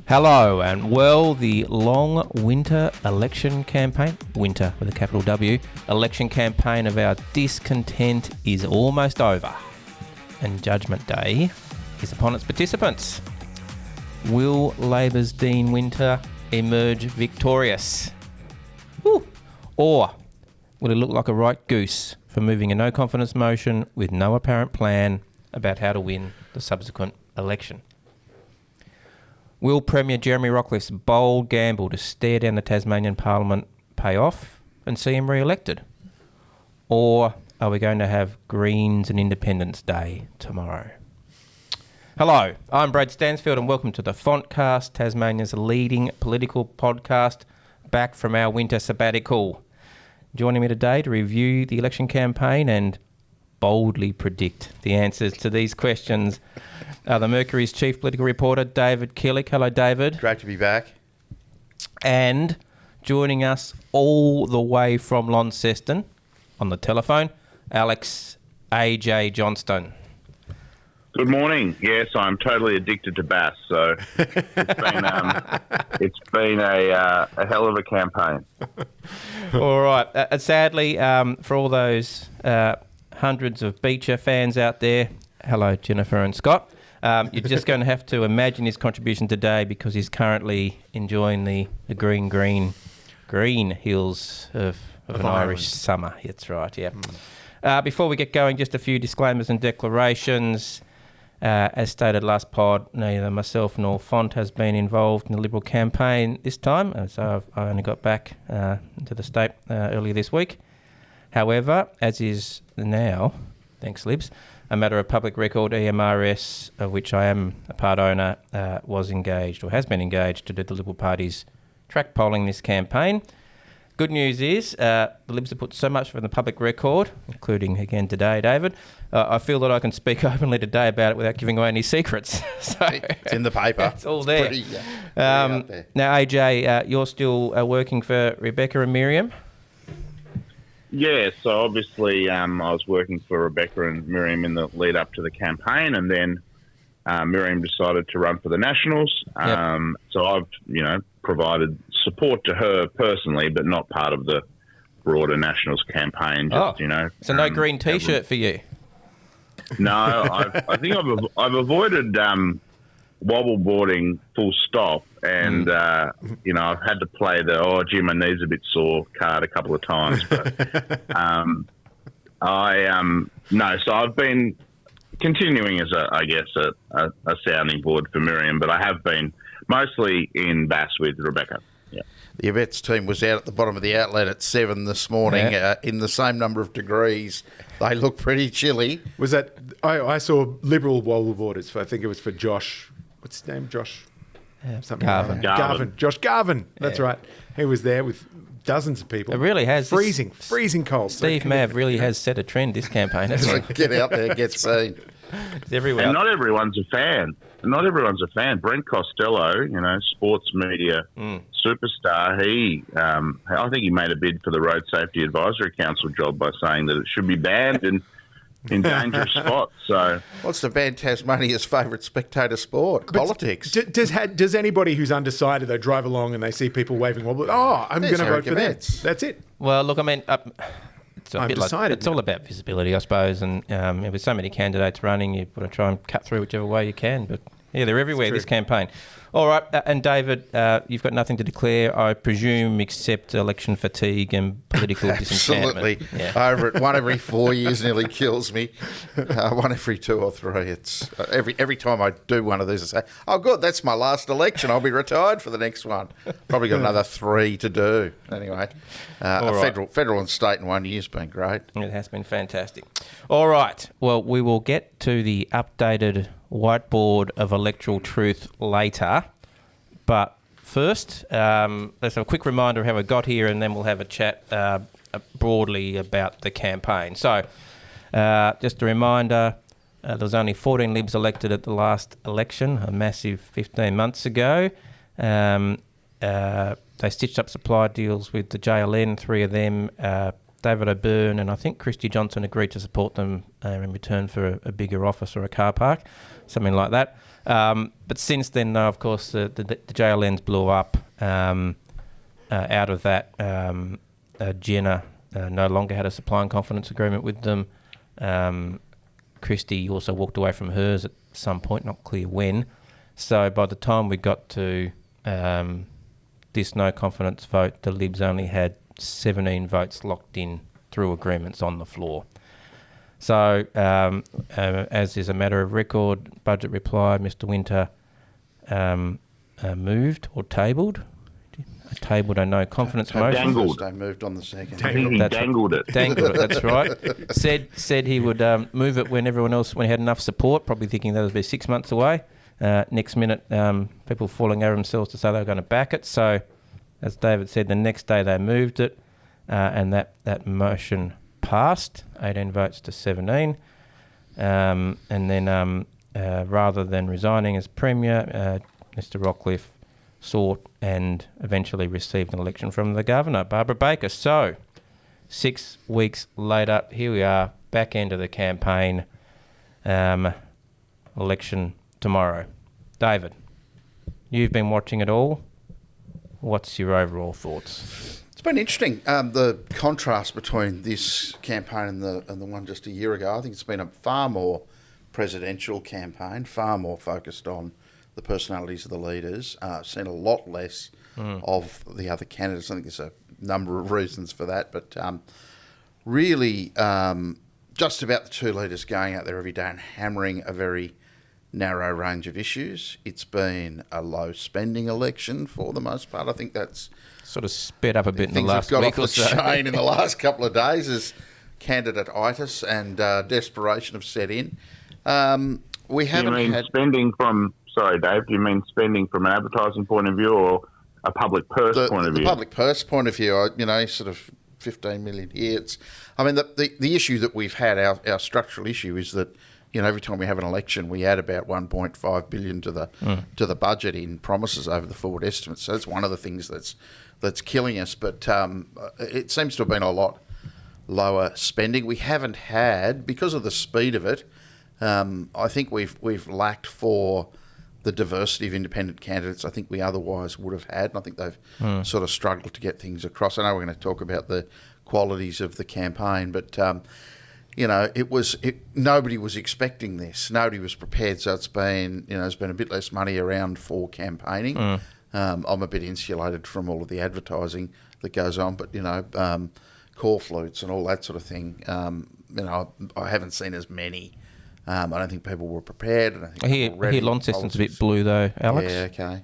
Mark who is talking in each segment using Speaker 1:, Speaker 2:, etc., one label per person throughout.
Speaker 1: Hello and the long winter election campaign, winter with a capital W, election campaign of our discontent is almost over and Judgment Day is upon its participants. Will Labor's Dean Winter emerge victorious? Woo. Or will it look like a right goose for moving a no confidence motion with no apparent plan about how to win the subsequent election? Will Premier Jeremy Rockliff's bold gamble to stare down the Tasmanian Parliament pay off and see him re-elected? Or are we going to have Greens and Independence Day tomorrow? Hello, I'm Brad Stansfield and welcome to the Fontcast, Tasmania's leading political podcast, back from our winter sabbatical. Joining me today to review the election campaign and boldly predict the answers to these questions are the Mercury's chief political reporter, David Killick. Hello, David.
Speaker 2: Great to be back.
Speaker 1: And joining us all the way from Launceston on the telephone, Alex AJ Johnston.
Speaker 3: Good morning. Yes, I'm totally addicted to bass, so it's been a hell of a campaign.
Speaker 1: All right. Sadly, for all those hundreds of Beecher fans out there, hello, Jennifer and Scott. You're just going to have to imagine his contribution today because he's currently enjoying the green hills of an Irish summer. That's right, yeah. Before we get going, just a few disclaimers and declarations. As stated last pod, neither myself nor Font has been involved in the Liberal campaign this time, so I only got back into the state earlier this week. However, as is now, thanks Libs, a matter of public record, EMRS, of which I am a part owner, was engaged or has been engaged to do the Liberal Party's track polling this campaign. Good news is the Libs have put so much in the public record, including again today, David. I feel that I can speak openly today about it without giving away any secrets. So
Speaker 2: it's in the paper.
Speaker 1: It's all there.
Speaker 2: Pretty out there.
Speaker 1: Now, AJ, you're still working for Rebecca and Miriam?
Speaker 3: Yeah, so obviously I was working for Rebecca and Miriam in the lead up to the campaign, and then Miriam decided to run for the Nationals.
Speaker 1: Yep.
Speaker 3: So I've, provided support to her personally, but not part of the broader Nationals campaign.
Speaker 1: So no green T-shirt for you?
Speaker 3: No, I think I've avoided wobble boarding full stop, and I've had to play the my knee's a bit sore card a couple of times. But so I've been continuing as a sounding board for Miriam, but I have been mostly in Bass with Rebecca. Yeah.
Speaker 2: The Abets team was out at the bottom of the outlet at 7 this morning in the same number of degrees. They look pretty chilly.
Speaker 4: Was that? I saw Liberal wobble boarders. I think it was for Josh. What's his name? Josh. Something.
Speaker 3: Garvin.
Speaker 4: Josh Garvin. That's right. He was there with dozens of people.
Speaker 1: It really has.
Speaker 4: Freezing cold.
Speaker 1: Steve Mav really has set a trend this campaign.
Speaker 2: Get out there, get seen.
Speaker 1: It's everywhere.
Speaker 3: And not everyone's a fan. Brent Costello, sports media superstar, I think he made a bid for the Road Safety Advisory Council job by saying that it should be banned in dangerous spots. So,
Speaker 2: what's to ban Tasmania's favourite spectator sport? Politics.
Speaker 4: Does anybody who's undecided, they drive along and they see people waving wobble? I'm going to vote for them. That's it.
Speaker 1: Well, look, I mean,
Speaker 4: decided.
Speaker 1: It's all about visibility, I suppose, and with so many candidates running, you've got to try and cut through whichever way you can. But yeah, they're everywhere this campaign. All right, and David, you've got nothing to declare, I presume, except election fatigue and political disenchantment.
Speaker 2: Absolutely. Yeah. One every 4 years nearly kills me. One every 2 or 3. It's every time I do one of these, I say, "Oh, good, that's my last election. I'll be retired for the next one." Probably got another 3 to do. Anyway, federal and state in 1 year's been great.
Speaker 1: It has been fantastic. All right. Well, we will get to the updated whiteboard of electoral truth later, but first let's have a quick reminder of how we got here, and then we'll have a chat broadly about the campaign. So just a reminder, there was only 14 Libs elected at the last election, a massive 15 months ago. They stitched up supply deals with the JLN, 3 of them David O'Byrne and I think Christy Johnson agreed to support them in return for a bigger office or a car park, something like that. But since then, of course, the JLNs blew up. Out of that, Jenna no longer had a supply and confidence agreement with them. Christy also walked away from hers at some point, not clear when. So by the time we got to this no confidence vote, the Libs only had 17 votes locked in through agreements on the floor. So as is a matter of record, budget reply, Mr Winter moved or tabled. Tabled a no confidence motion.
Speaker 3: Dangled.
Speaker 2: They moved on the second.
Speaker 3: I think he dangled it.
Speaker 1: Dangled it, that's right. Said he would move it when he had enough support, probably thinking that would be 6 months away. Next minute, people falling over themselves to say they were going to back it. So, as David said, the next day they moved it, and that motion passed, 18 votes to 17. And then rather than resigning as Premier, Mr Rockliff sought and eventually received an election from the Governor, Barbara Baker. So, 6 weeks later, here we are, back end of the campaign, election tomorrow. David, you've been watching it all. What's your overall thoughts?
Speaker 2: It's been interesting, the contrast between this campaign and the one just a year ago. I think it's been a far more presidential campaign, far more focused on the personalities of the leaders. Seen a lot less of the other candidates. I think there's a number of reasons for that, but really just about the two leaders going out there every day and hammering a very narrow range of issues. It's been a low spending election for the most part. I think that's
Speaker 1: sort of sped up a bit in the last
Speaker 2: got
Speaker 1: week
Speaker 2: off
Speaker 1: or
Speaker 2: the
Speaker 1: so.
Speaker 2: chain in the last couple of days as candidate-itis and desperation have set in. We haven't had
Speaker 3: spending from... Sorry, Dave, do you mean spending from an advertising point of view or a public purse point of view?
Speaker 2: The public purse point of view, sort of 15 million here. The issue that we've had, our structural issue is that, every time we have an election, we add about 1.5 billion to the budget in promises over the forward estimates. So that's one of the things that's killing us. But it seems to have been a lot lower spending. We haven't had, because of the speed of it, I think we've lacked for the diversity of independent candidates I think we otherwise would have had. And I think they've sort of struggled to get things across. I know we're going to talk about the qualities of the campaign, but nobody was expecting this. Nobody was prepared. So it's been a bit less money around for campaigning. I'm a bit insulated from all of the advertising that goes on, but call flutes and all that sort of thing. I haven't seen as many. I don't think people were prepared.
Speaker 1: I hear Launceston's a bit blue though, Alex.
Speaker 2: Yeah, okay.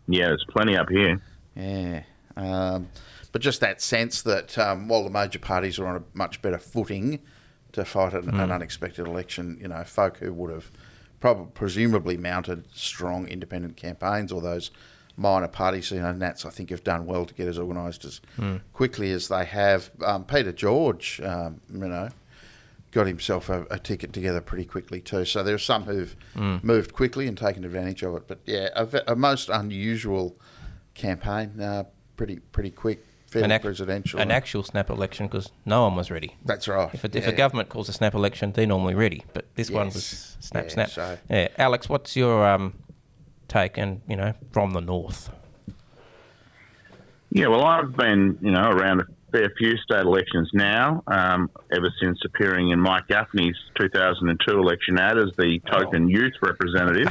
Speaker 3: Yeah, there's plenty up here.
Speaker 2: Yeah. But just that sense that while the major parties are on a much better footing to fight an unexpected election, folk who would have presumably mounted strong independent campaigns, or those minor parties, Nats, I think, have done well to get as organised as quickly as they have. Peter George, got himself a ticket together pretty quickly too. So there are some who've moved quickly and taken advantage of it. But yeah, a most unusual campaign, pretty quick, fairly presidential.
Speaker 1: An actual snap election because no one was ready.
Speaker 2: That's right.
Speaker 1: If a government calls a snap election, they're normally ready. But this one was snap.
Speaker 2: So.
Speaker 1: Yeah, Alex, what's your take from the north?
Speaker 3: Yeah, well, I've been, around a fair few state elections now, ever since appearing in Mike Gaffney's 2002 election ad as the token youth representative.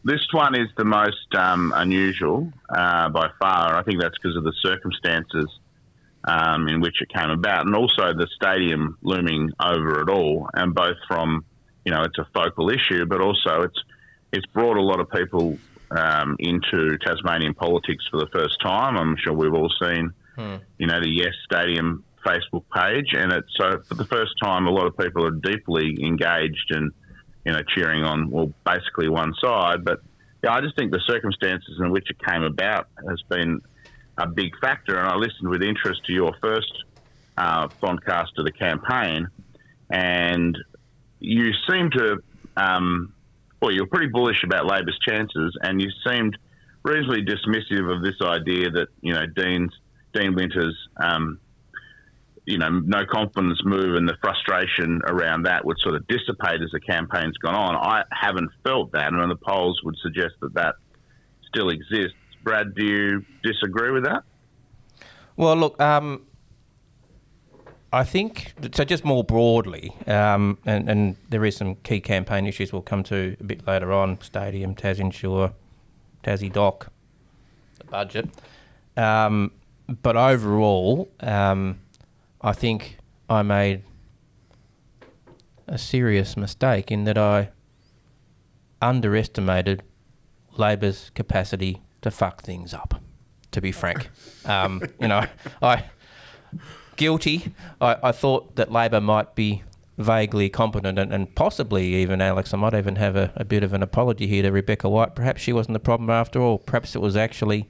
Speaker 3: This one is the most unusual by far. I think that's because of the circumstances in which it came about, and also the stadium looming over it all, and both from, it's a focal issue, but also it's brought a lot of people into Tasmanian politics for the first time. I'm sure we've all seen, the Yes Stadium Facebook page, and it's so for the first time, a lot of people are deeply engaged and cheering on basically one side. But yeah, I just think the circumstances in which it came about has been a big factor. And I listened with interest to your first broadcast of the campaign, and you seem to. You're pretty bullish about Labor's chances, and you seemed reasonably dismissive of this idea that, Dean's Dean Winter's, no confidence move and the frustration around that would sort of dissipate as the campaign's gone on. I haven't felt that, and the polls would suggest that still exists. Brad, do you disagree with that?
Speaker 1: Well, look, I think, so just more broadly, and there is some key campaign issues we'll come to a bit later on, stadium, Taz Insure, Tassie Doc, the budget. But overall, I think I made a serious mistake in that I underestimated Labor's capacity to fuck things up, to be frank. Guilty. I thought that Labor might be vaguely competent and possibly even, Alex, I might even have a bit of an apology here to Rebecca White. Perhaps she wasn't the problem after all. Perhaps it was actually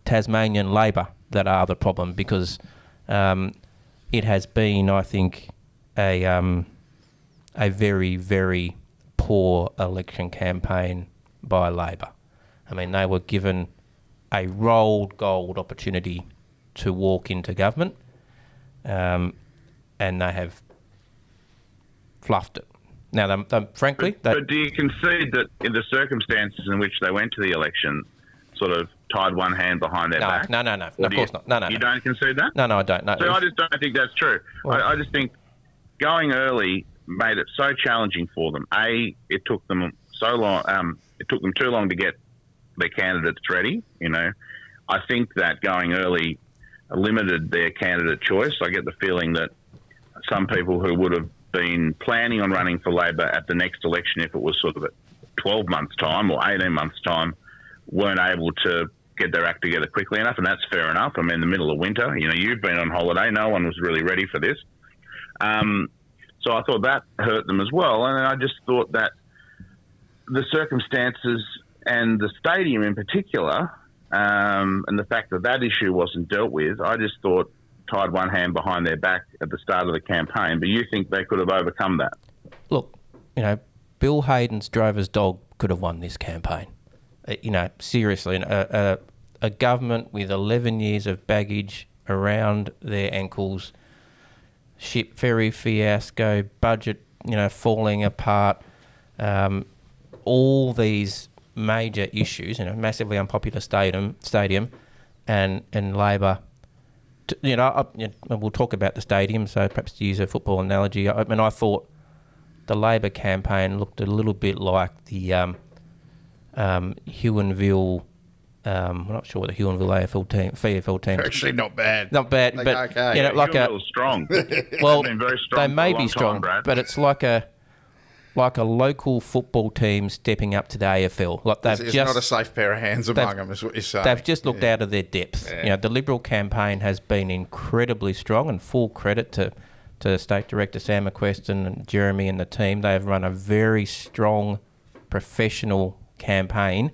Speaker 1: Tasmanian Labor that are the problem, because it has been, I think, a very, very poor election campaign by Labor. I mean, they were given a rolled gold opportunity to walk into government, and they have fluffed it. Now, frankly...
Speaker 3: But do you concede that in the circumstances in which they went to the election, sort of tied one hand behind their back?
Speaker 1: No, of course not. No.
Speaker 3: You don't concede that?
Speaker 1: No, I don't. No.
Speaker 3: So I just don't think that's true.
Speaker 1: Well,
Speaker 3: I just think going early made it so challenging for them. It took them so long. It took them too long to get their candidates ready. I think that going early limited their candidate choice. I get the feeling that some people who would have been planning on running for Labor at the next election, if it was sort of at 12 months' time or 18 months' time, weren't able to get their act together quickly enough, and that's fair enough. I'm in the middle of winter. You've been on holiday. No one was really ready for this. So I thought that hurt them as well. And I just thought that the circumstances and the stadium in particular, and the fact that issue wasn't dealt with, I just thought tied one hand behind their back at the start of the campaign. But you think they could have overcome that?
Speaker 1: Look, Bill Hayden's drover's dog could have won this campaign. Seriously, a government with 11 years of baggage around their ankles, ship ferry fiasco, budget, falling apart, all these major issues, massively unpopular stadium, and Labor. We'll talk about the stadium, so perhaps to use a football analogy, I thought the Labor campaign looked a little bit like the Huonville, I'm not sure what the Huonville VFL team.
Speaker 2: They're actually not bad.
Speaker 1: Not bad,
Speaker 2: They're
Speaker 1: but
Speaker 2: okay.
Speaker 3: Huonville's strong.
Speaker 1: Well,
Speaker 3: been very strong
Speaker 1: they may
Speaker 3: for a
Speaker 1: be
Speaker 3: long
Speaker 1: strong,
Speaker 3: time, Brad.
Speaker 1: but it's like a local football team stepping up to the AFL. Like
Speaker 2: There's not a safe pair of hands among them, is what you're saying.
Speaker 1: They've just looked out of their depth.
Speaker 2: Yeah.
Speaker 1: The Liberal campaign has been incredibly strong, and full credit to State Director Sam McQuestion and Jeremy and the team. They have run a very strong, professional campaign,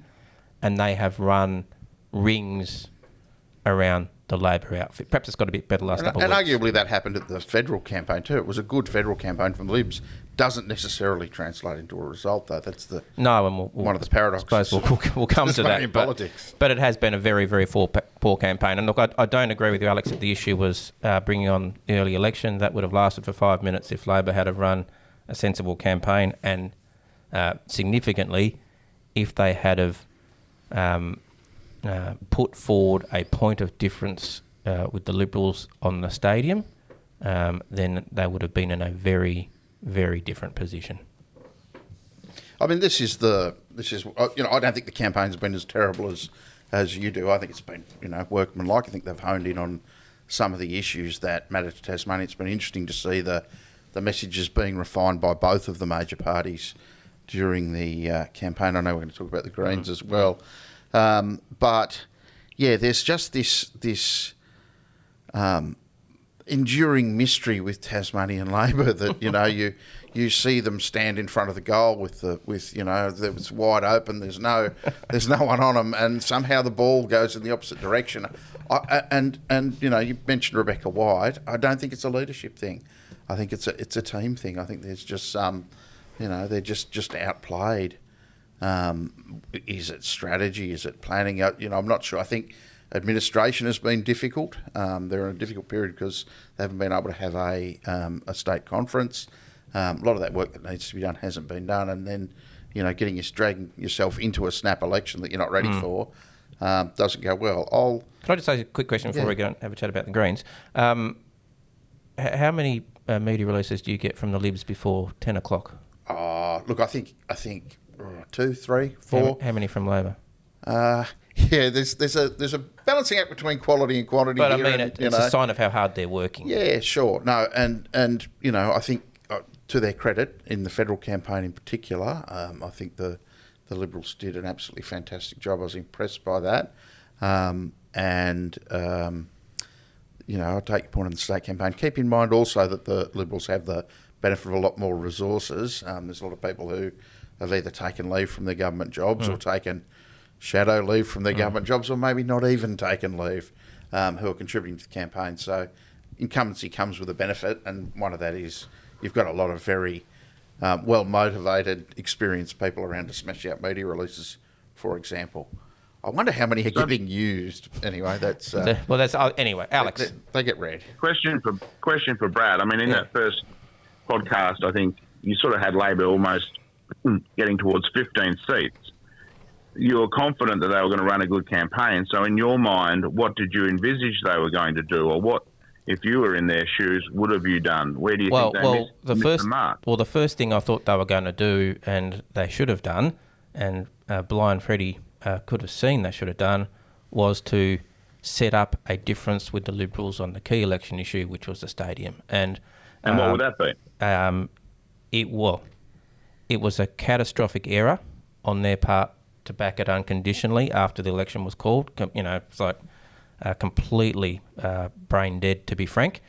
Speaker 1: and they have run rings around the Labor outfit. Perhaps it's got a bit better last couple of weeks.
Speaker 2: And arguably that happened at the federal campaign too. It was a good federal campaign from Libs. Doesn't necessarily translate into a result, though. That's one of the paradoxes.
Speaker 1: I suppose we'll come to that.
Speaker 2: Politics.
Speaker 1: But it has been a very, very poor campaign. And look, I don't agree with you, Alex, that the issue was bringing on the early election. That would have lasted for 5 minutes if Labor had have run a sensible campaign, and significantly, if they had have put forward a point of difference with the Liberals on the stadium, then they would have been in a very, very different position.
Speaker 2: I mean, this is I don't think the campaign's been as terrible as you do. I think it's been, workmanlike. I think they've honed in on some of the issues that matter to Tasmania. It's been interesting to see the messages being refined by both of the major parties during the campaign. I know we're going to talk about the Greens as well. But yeah, there's just this enduring mystery with Tasmanian Labor that you see them stand in front of the goal it's wide open. There's no one on them, and somehow the ball goes in the opposite direction. And you mentioned Rebecca White. I don't think it's a leadership thing. I think it's a team thing. I think there's just some, they're just outplayed. Is it strategy? Is it planning? I'm not sure. I think administration has been difficult. They're in a difficult period because they haven't been able to have a state conference. A lot of that work that needs to be done hasn't been done, and then dragging yourself into a snap election that you're not ready for doesn't go well.
Speaker 1: Can I just say a quick question before we go and have a chat about the Greens? How many media releases do you get from the Libs before 10 o'clock?
Speaker 2: Look, I think 2, 3, 4.
Speaker 1: How many from Labor?
Speaker 2: There's a balancing act between quality and quantity.
Speaker 1: But
Speaker 2: here,
Speaker 1: I mean, it's a sign of how hard they're working.
Speaker 2: Yeah, sure. No, and I think to their credit, in the federal campaign in particular, I think the Liberals did an absolutely fantastic job. I was impressed by that. I take your point on the state campaign. Keep in mind also that the Liberals have the benefit of a lot more resources. There's a lot of people who have either taken leave from their government jobs or taken shadow leave from their government jobs, or maybe not even taken leave, who are contributing to the campaign. So incumbency comes with a benefit, and one of that is you've got a lot of very well-motivated, experienced people around to smash out media releases, for example. I wonder how many are getting used. Anyway, that's...
Speaker 1: anyway, Alex.
Speaker 2: They get read.
Speaker 3: Question for Brad. I mean, in that first podcast, I think you sort of had Labor almost getting towards 15 seats. You were confident that they were going to run a good campaign. So in your mind, what did you envisage they were going to do? Or what, if you were in their shoes, would have you done? Where do you think they missed the mark?
Speaker 1: Well, the first thing I thought they were going to do, and they should have done, and Blind Freddie could have seen they should have done, was to set up a difference with the Liberals on the key election issue, which was the stadium. And
Speaker 3: what would that be?
Speaker 1: It was a catastrophic error on their part to back it unconditionally after the election was called. It's like completely brain dead, to be frank.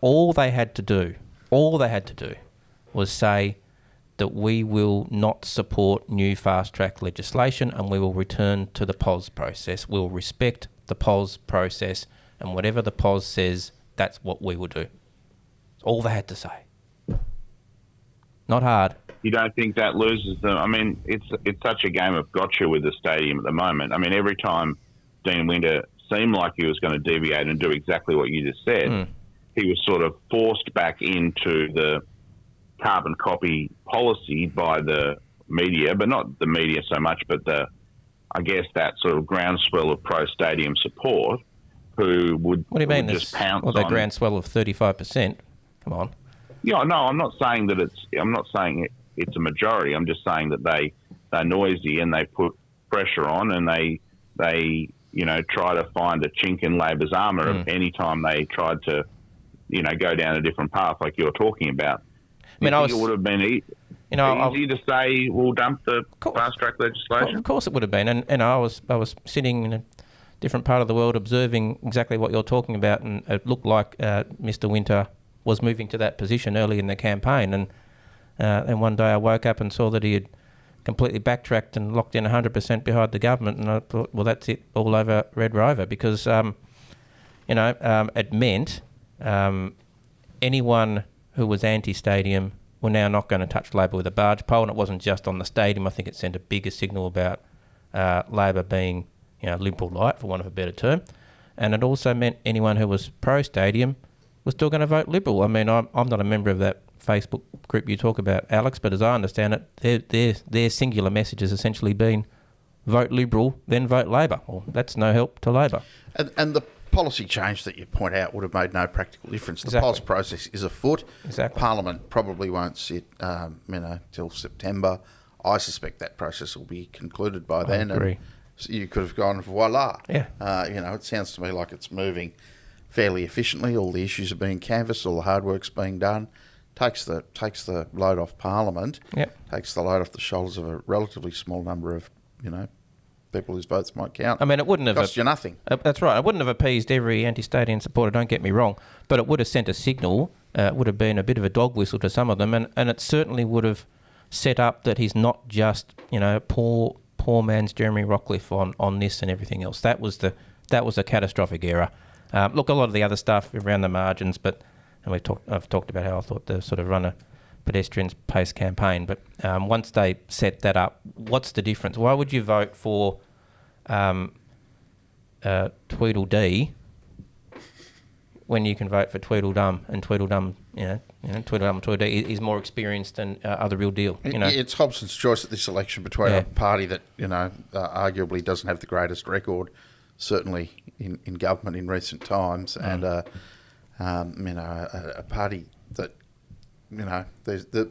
Speaker 1: All they had to do was say that we will not support new fast-track legislation and we will return to the POS process. We'll respect the POS process, and whatever the POS says, that's what we will do. All they had to say. Not hard.
Speaker 3: You don't think that loses them? I mean, it's such a game of gotcha with the stadium at the moment. I mean, every time Dean Winter seemed like he was going to deviate and do exactly what you just said, he was sort of forced back into the carbon copy policy by the media, but not the media so much, but I guess that sort of groundswell of pro-stadium support who would,
Speaker 1: what do you mean,
Speaker 3: just pounce
Speaker 1: on... Well, the groundswell of 35%. Come on.
Speaker 3: Yeah, no, I'm not saying it's a majority. I'm just saying that they're noisy and they put pressure on, and they try to find a chink in Labor's armour any time they tried to go down a different path like you're talking about. I mean, it would have been easy to say we'll dump the fast track legislation.
Speaker 1: Of course, it would have been, and I was sitting in a different part of the world observing exactly what you're talking about, and it looked like Mr. Winter was moving to that position early in the campaign, and one day I woke up and saw that he had completely backtracked and locked in 100% behind the government, and I thought, well, that's it, all over, Red Rover, because it meant anyone who was anti-stadium were now not going to touch Labor with a barge pole, and it wasn't just on the stadium. I think it sent a bigger signal about Labor being Liberal light, for want of a better term, and it also meant anyone who was pro-stadium was still going to vote Liberal. I mean, I'm not a member of that Facebook group you talk about, Alex, but as I understand it, their singular message has essentially been vote Liberal, then vote Labor. Well, that's no help to Labor.
Speaker 2: And the policy change that you point out would have made no practical difference. The POS process is afoot.
Speaker 1: Exactly.
Speaker 2: Parliament probably won't sit, till September. I suspect that process will be concluded by then.
Speaker 1: I agree.
Speaker 2: And so you could have gone, voila.
Speaker 1: Yeah.
Speaker 2: It sounds to me like it's moving fairly efficiently. All the issues are being canvassed, all the hard work's being done. Takes the load off Parliament.
Speaker 1: Yep.
Speaker 2: Takes the load off the shoulders of a relatively small number of, people whose votes might count.
Speaker 1: I mean, it wouldn't have
Speaker 2: cost you nothing.
Speaker 1: That's right. It wouldn't have appeased every anti-stadium supporter. Don't get me wrong, but it would have sent a signal. It would have been a bit of a dog whistle to some of them, and it certainly would have set up that he's not just poor man's Jeremy Rockliff on this and everything else. That was a catastrophic error. Look, a lot of the other stuff around the margins, but I've talked about how I thought they sort of run a pedestrians pace campaign, but once they set that up, what's the difference? Why would you vote for Tweedledee when you can vote for Tweedledum, and Tweedledum, Tweedledum and Tweedledee is more experienced than the real deal.
Speaker 2: It's Hobson's choice at this election between a party that arguably doesn't have the greatest record, certainly in government in recent times, and a party that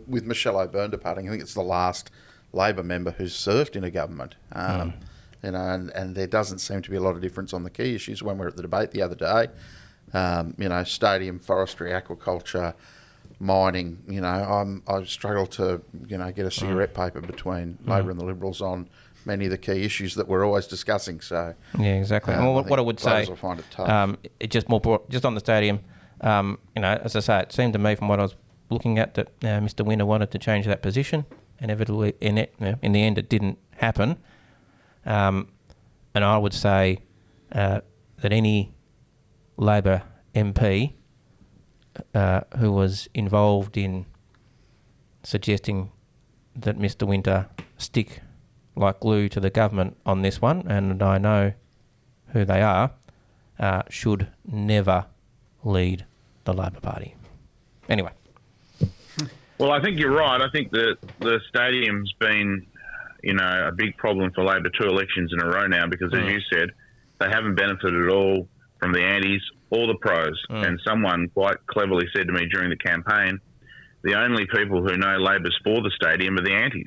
Speaker 2: with Michelle O'Byrne departing, I think it's the last Labor member who's served in a government. And there doesn't seem to be a lot of difference on the key issues. When we were at the debate the other day, stadium, forestry, aquaculture, mining, I struggle to, get a cigarette paper between Labor and the Liberals on many of the key issues that we're always discussing. So
Speaker 1: yeah, exactly. What I would say,
Speaker 2: will find it tough.
Speaker 1: just on the stadium, as I say, it seemed to me from what I was looking at that Mr. Winner wanted to change that position. Inevitably, in the end, it didn't happen. And I would say that any Labor MP who was involved in suggesting that Mr. Winter stick like glue to the government on this one, and I know who they are, should never lead the Labor Party. Anyway.
Speaker 3: Well, I think you're right. I think that the stadium's been, a big problem for Labor 2 elections in a row now because, as you said, they haven't benefited at all from the antis or the pros. And someone quite cleverly said to me during the campaign, the only people who know Labor's for the stadium are the antis.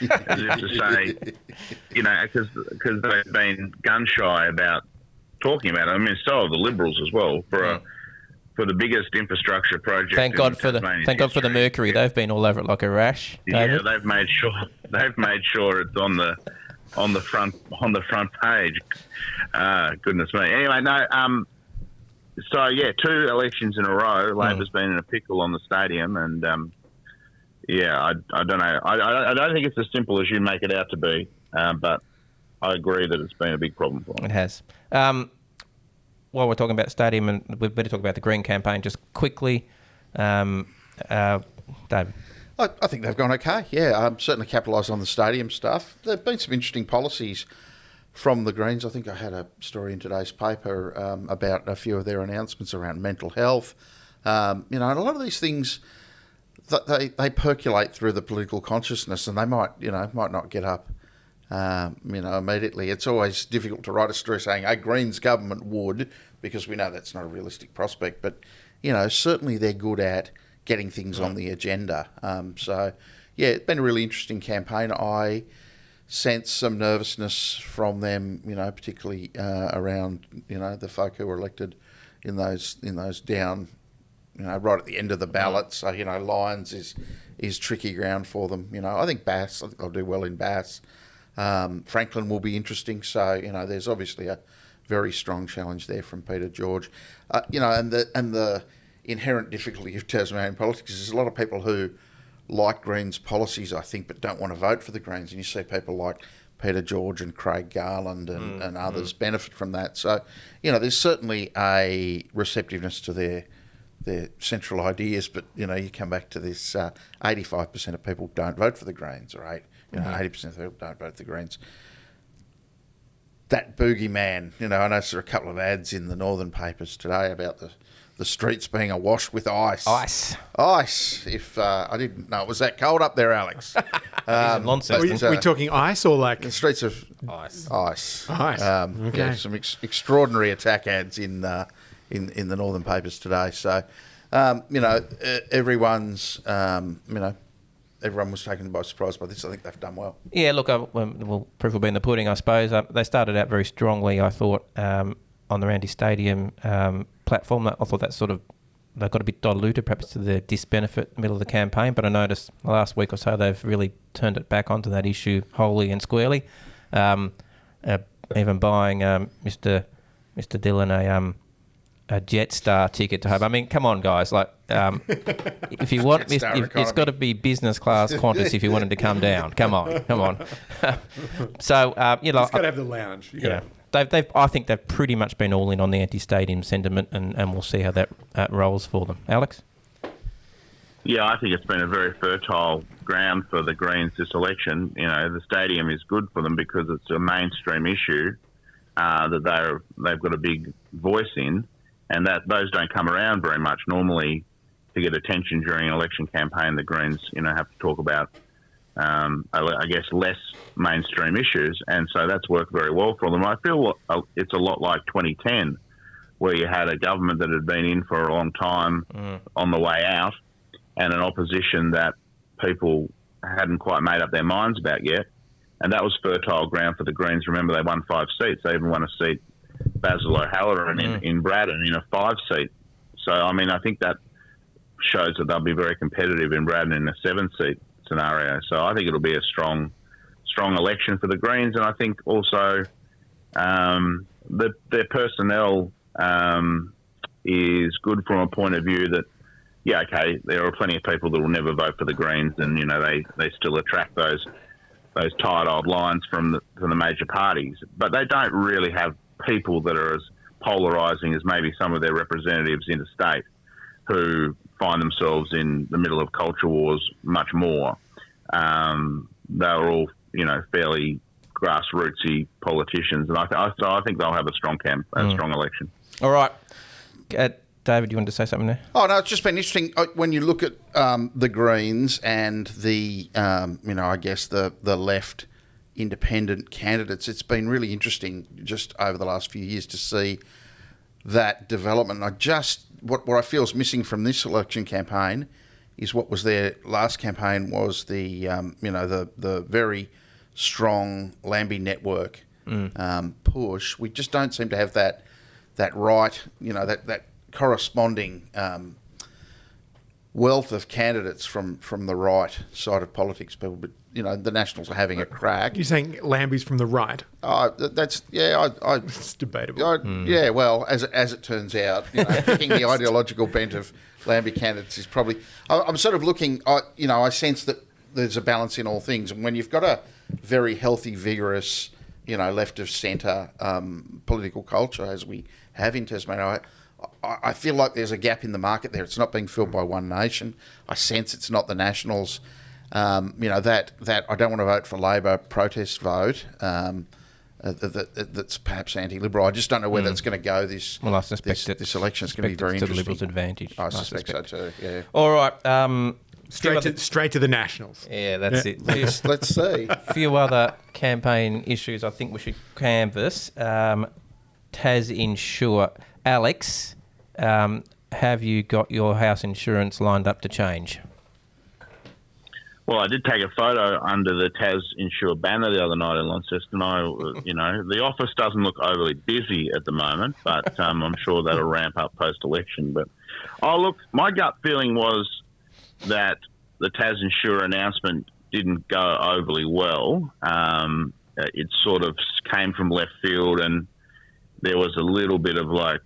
Speaker 3: As if to say, because they've been gun-shy about talking about it. I mean, so have the Liberals as well, for the biggest infrastructure project.
Speaker 1: Thank God for the Mercury. Yeah. They've been all over it like a rash. David.
Speaker 3: Yeah, they've made sure it's on the front page. Goodness me. Anyway, no. So yeah, 2 elections in a row, Labor's been in a pickle on the stadium, and I don't know. I don't think it's as simple as you make it out to be, but I agree that it's been a big problem for them.
Speaker 1: It has. While we're talking about the stadium, and we better talk about the Green campaign just quickly. David.
Speaker 2: I think they've gone okay. Yeah, certainly capitalised on the stadium stuff. There have been some interesting policies from the Greens. I think I had a story in today's paper about a few of their announcements around mental health. And a lot of these things, they percolate through the political consciousness, and they might not get up immediately. It's always difficult to write a story saying a Greens government would, because we know that's not a realistic prospect. But, certainly they're good at getting things on the agenda. It's been a really interesting campaign. I sense some nervousness from them, particularly around, the folk who were elected in those down, right at the end of the ballot. So, Lyons is tricky ground for them. I think they'll do well in Bass. Franklin will be interesting. So, there's obviously a very strong challenge there from Peter George. And the inherent difficulty of Tasmanian politics is there's a lot of people who like Greens policies, I think, but don't want to vote for the Greens. And you see people like Peter George and Craig Garland and others benefit from that. So, there's certainly a receptiveness to their central ideas, but, you come back to this 85% of people don't vote for the Greens, or 80% of people don't vote for the Greens. That boogeyman, I noticed there are a couple of ads in the northern papers today about the streets being awash with ice. Ice. If I didn't know it was that cold up there, Alex.
Speaker 4: Are we talking ice or like
Speaker 2: the streets of
Speaker 4: ice?
Speaker 2: Ice.
Speaker 4: Okay.
Speaker 2: Yeah, some extraordinary attack ads in the northern papers today. So, everyone's everyone was taken by surprise by this. I think they've done well.
Speaker 1: Yeah, look, proof will be in the pudding, I suppose. They started out very strongly, I thought, on the Randy Stadium platform. I thought that sort of, they got a bit diluted, perhaps to the disbenefit middle of the campaign, but I noticed the last week or so they've really turned it back onto that issue wholly and squarely. Even buying Mr. Dillon a Jetstar ticket to home. I mean, come on, guys. Like, if you want, it's got to be business class Qantas if you wanted to come down. Come on. So,
Speaker 4: it's got to have the lounge.
Speaker 1: I think they've pretty much been all in on the anti-stadium sentiment, and we'll see how that rolls for them. Alex?
Speaker 3: Yeah, I think it's been a very fertile ground for the Greens this election. The stadium is good for them because it's a mainstream issue. that they've got a big voice in, and that those don't come around very much. Normally, to get attention during an election campaign, the Greens, have to talk about, I guess, less mainstream issues, and so that's worked very well for them. I feel it's a lot like 2010, where you had a government that had been in for a long time on the way out, and an opposition that people hadn't quite made up their minds about yet, and that was fertile ground for the Greens. Remember, they won 5 seats. They even won a seat, Basil O'Halloran in Braddon, in a 5-seat. So, I think that shows that they'll be very competitive in Braddon in a 7-seat scenario. So I think it'll be a strong election for the Greens, and I think also their personnel is good from a point of view that, there are plenty of people that will never vote for the Greens, and they still attract those tired old lines from the major parties, but they don't really have people that are as polarising as maybe some of their representatives interstate, who find themselves in the middle of culture wars much more. They're all, fairly grassrootsy politicians, and I think they'll have a strong strong election.
Speaker 1: All right. David, you wanted to say something there?
Speaker 2: Oh, no, it's just been interesting when you look at the Greens and the, I guess the left independent candidates. It's been really interesting just over the last few years to see that development. What I feel is missing from this election campaign is what was there last campaign was the the very strong Lambie network push. We just don't seem to have that right, that corresponding wealth of candidates from the right side of politics. People, but the Nationals are having a crack.
Speaker 4: You're saying Lambie's from the right?
Speaker 2: It's
Speaker 4: debatable.
Speaker 2: Yeah, well, as it turns out, picking the ideological bent of Lambie candidates is probably. I'm sort of looking. I sense that there's a balance in all things, and when you've got a very healthy, vigorous, left of centre political culture as we have in Tasmania, I feel like there's a gap in the market there. It's not being filled by One Nation. I sense it's not the Nationals. That I don't want to vote for Labor protest vote. That's perhaps anti-Liberal. I just don't know where that's going to go. This election is going to be very interesting.
Speaker 1: To the Liberals' advantage.
Speaker 2: I suspect so too. Yeah.
Speaker 1: All right.
Speaker 4: Straight to the Nationals.
Speaker 1: Yeah, that's it.
Speaker 2: Let's see.
Speaker 1: A few other campaign issues I think we should canvass. Taz Insure. Alex, have you got your house insurance lined up to change?
Speaker 3: Well, I did take a photo under the Taz Insure banner the other night in Launceston. The office doesn't look overly busy at the moment, but I'm sure that'll ramp up post-election. But, my gut feeling was that the Taz Insure announcement didn't go overly well. It sort of came from left field, and there was a little bit of a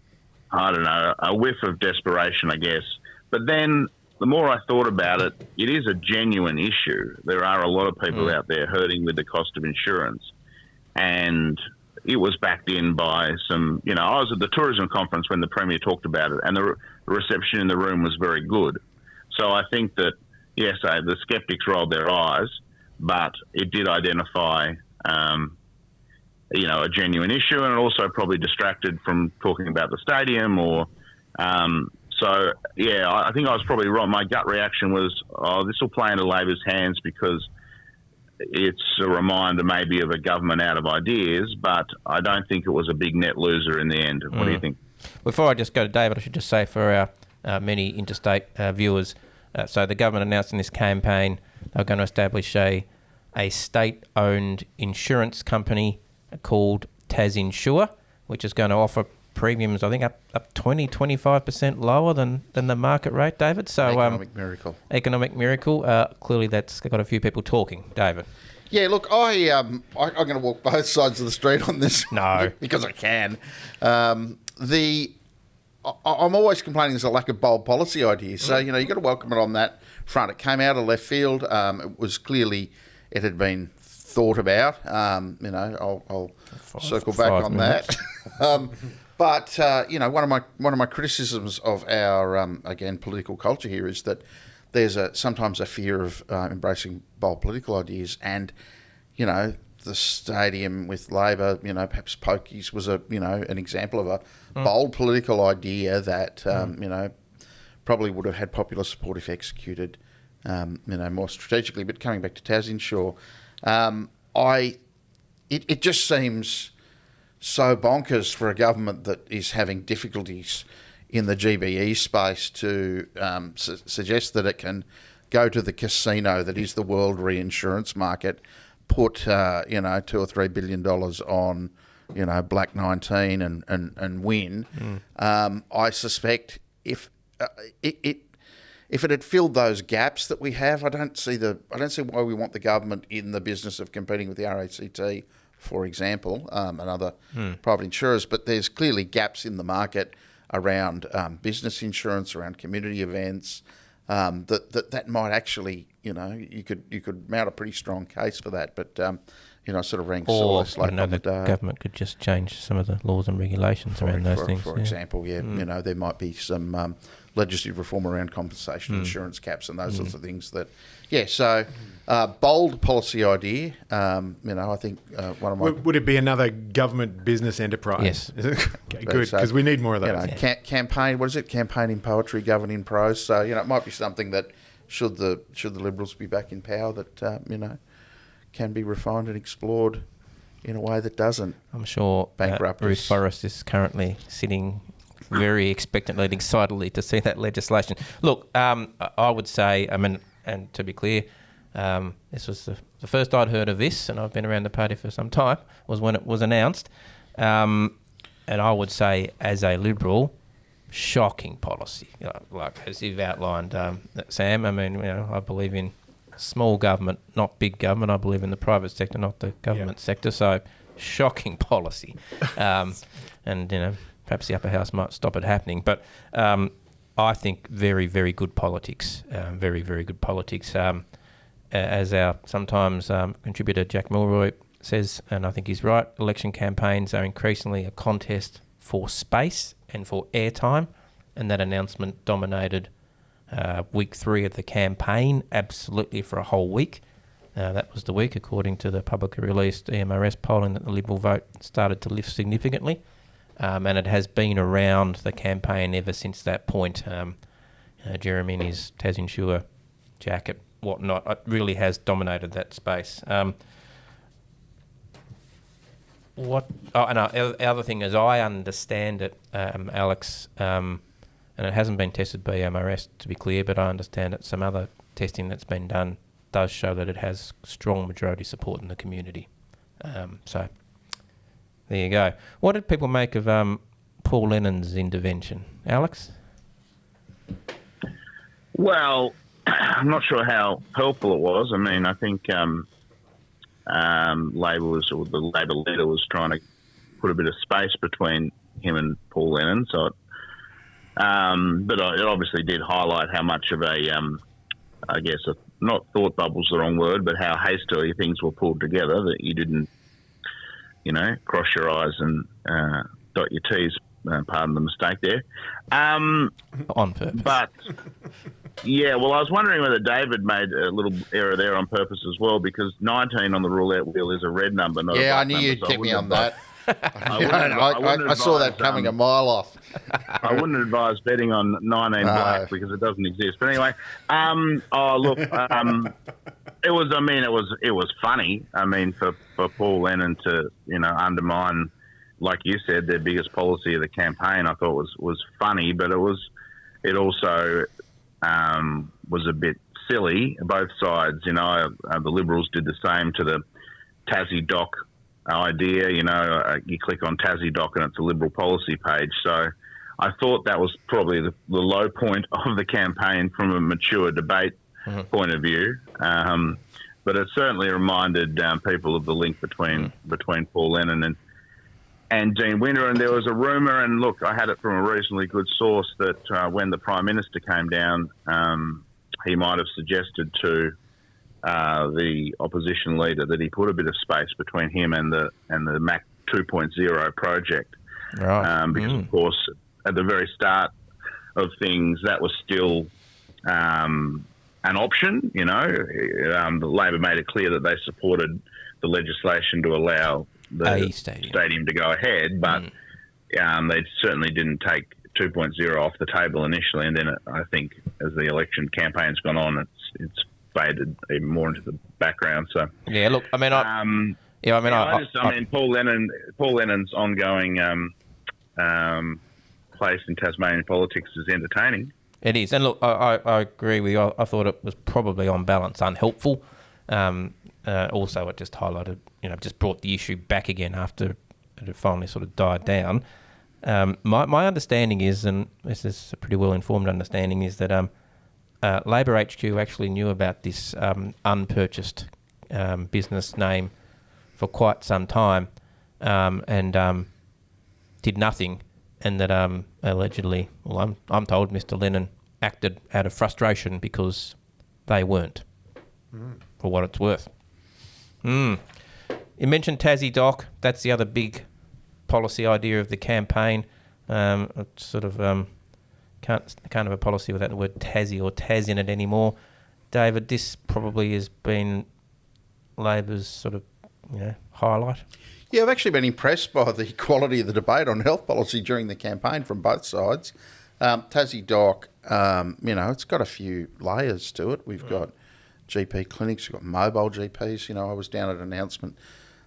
Speaker 3: whiff of desperation, I guess. But then the more I thought about it, it is a genuine issue. There are a lot of people out there hurting with the cost of insurance. And it was backed in by some, I was at the tourism conference when the Premier talked about it, and the reception in the room was very good. So I think that, yes, the sceptics rolled their eyes, but it did identify a genuine issue, and it also probably distracted from talking about the stadium I think I was probably wrong. My gut reaction was, this will play into Labor's hands because it's a reminder maybe of a government out of ideas, but I don't think it was a big net loser in the end. What do you think?
Speaker 1: Before I just go to David, I should just say for our many interstate viewers, so the government announced in this campaign they're going to establish a state-owned insurance company called Taz Insure, which is going to offer premiums, I think, up 20-25% lower than the market rate, David. So Economic miracle. Clearly, that's got a few people talking, David.
Speaker 2: Yeah, look, I'm going to walk both sides of the street on this.
Speaker 1: No.
Speaker 2: Because I can. I'm always complaining there's a lack of bold policy ideas. So, you've got to welcome it on that front. It came out of left field. It was clearly, it had been thought about. I'll circle back on that. But one of my criticisms of our again political culture here is that there's sometimes a fear of embracing bold political ideas, and the stadium with Labor, perhaps pokies was an example of a bold political idea that, probably would have had popular support if executed, more strategically. But coming back to Taz Insure, it just seems so bonkers for a government that is having difficulties in the GBE space to suggest that it can go to the casino that is the world reinsurance market, put $2 or $3 billion on Black 19 and win. I suspect if it had filled those gaps that we have, I don't see why we want the government in the business of competing with the RACT, for example, and other private insurers. But there's clearly gaps in the market around business insurance, around community events. That might actually, you could mount a pretty strong case for that. But sort of ranks late on the day.
Speaker 1: Government could just change some of the laws and regulations around those things.
Speaker 2: For example, there might be some legislative reform around compensation, insurance caps, and those sorts of things. So bold policy idea. I think one of my
Speaker 4: would it be another government business enterprise?
Speaker 1: Yes.
Speaker 4: Okay, good, because we need more of those.
Speaker 2: Campaign. What is it? Campaign in poetry, govern in prose. So it might be something that should the Liberals be back in power, that can be refined and explored in a way that doesn't.
Speaker 1: I'm sure
Speaker 2: bankrupt
Speaker 1: Ruth Forrest is currently sitting very expectantly and excitedly to see that legislation. Look, I would say, and to be clear, this was the first I'd heard of this, and I've been around the party for some time, was when it was announced. And I would say, as a Liberal, shocking policy. Like as you've outlined, Sam, I believe in small government, not big government. I believe in the private sector, not the government sector. So, shocking policy. And, perhaps the upper house might stop it happening. But I think very, very good politics. Very, very good politics. As our sometimes contributor Jack Milroy says, and I think he's right, election campaigns are increasingly a contest for space and for airtime. And that announcement dominated week 3 of the campaign, absolutely for a whole week. That was the week, according to the publicly released EMRS polling, that the Liberal vote started to lift significantly. And it has been around the campaign ever since that point. Jeremy in his Taz Insure jacket, whatnot, it really has dominated that space. The other thing, as I understand it, Alex, and it hasn't been tested by EMRS, to be clear, but I understand that some other testing that's been done does show that it has strong majority support in the community. So there you go. What did people make of Paul Lennon's intervention? Alex?
Speaker 3: Well, I'm not sure how helpful it was. I think the Labor leader was trying to put a bit of space between him and Paul Lennon. So, but it obviously did highlight how much of not thought bubble's the wrong word, but how hastily things were pulled together, that you didn't, cross your I's and dot your T's, pardon the mistake there.
Speaker 1: On purpose.
Speaker 3: But, I was wondering whether David made a little error there on purpose as well, because 19 on the roulette wheel is a red number, not a black
Speaker 2: I knew
Speaker 3: number,
Speaker 2: you'd
Speaker 3: so
Speaker 2: get me on that.
Speaker 3: I
Speaker 2: saw that coming a mile off.
Speaker 3: I wouldn't advise betting on 19 black because it doesn't exist. But anyway, it was funny. For Paul Lennon to undermine, like you said, their biggest policy of the campaign, I thought was funny, but it also was a bit silly. Both sides, the Liberals did the same to the Tassie Doc idea. You click on Tassie Doc and it's a Liberal policy page. So I thought that was probably the low point of the campaign from a mature debate point of view. But it certainly reminded people of the link between Paul Lennon and Dean Winter. And there was a rumour, and look, I had it from a reasonably good source, that when the Prime Minister came down, he might have suggested to the opposition leader that he put a bit of space between him and the Mac 2.0 project.
Speaker 1: Right.
Speaker 3: Because, of course, at the very start of things, that was still an option. The Labor made it clear that they supported the legislation to allow the
Speaker 1: stadium
Speaker 3: to go ahead, but they certainly didn't take 2.0 off the table initially, and then I think as the election campaign's gone on, it's faded even more into the background. So
Speaker 1: yeah, look, I mean,
Speaker 3: Paul Lennon's ongoing place in Tasmanian politics is entertaining.
Speaker 1: It is, and look, I agree with you. I thought it was probably on balance unhelpful. Also, it just highlighted, just brought the issue back again after it had finally sort of died down. My understanding is, and this is a pretty well-informed understanding, is that Labor HQ actually knew about this unpurchased business name for quite some time, and did nothing, and that allegedly, well, I'm told Mr. Lennon acted out of frustration because they weren't, for what it's worth. You mentioned Tassie Doc. That's the other big policy idea of the campaign. It's sort of can't have a policy without the word Tassie or Taz in it anymore. David, this probably has been Labor's sort of highlight.
Speaker 2: Yeah, I've actually been impressed by the quality of the debate on health policy during the campaign from both sides. Tassie Doc, it's got a few layers to it. We've got GP clinics, we've got mobile GPs. I was down at an announcement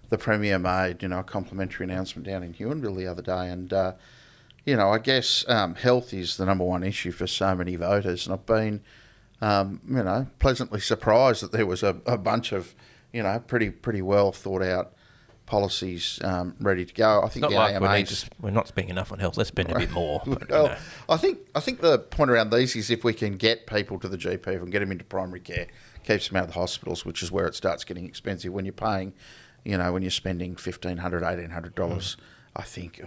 Speaker 2: the Premier made, a complimentary announcement down in Huonville the other day. And, I guess health is the number one issue for so many voters. And I've been, pleasantly surprised that there was a bunch of, pretty well thought out policies ready to go. I think
Speaker 1: not
Speaker 2: the
Speaker 1: like
Speaker 2: AMA's...
Speaker 1: we're not spending enough on health. Let's spend a bit more. But,
Speaker 2: well, I think the point around these is if we can get people to the GP, if we can get them into primary care, keeps them out of the hospitals, which is where it starts getting expensive. When you're paying, when you're spending $1,500, $1,800, I think,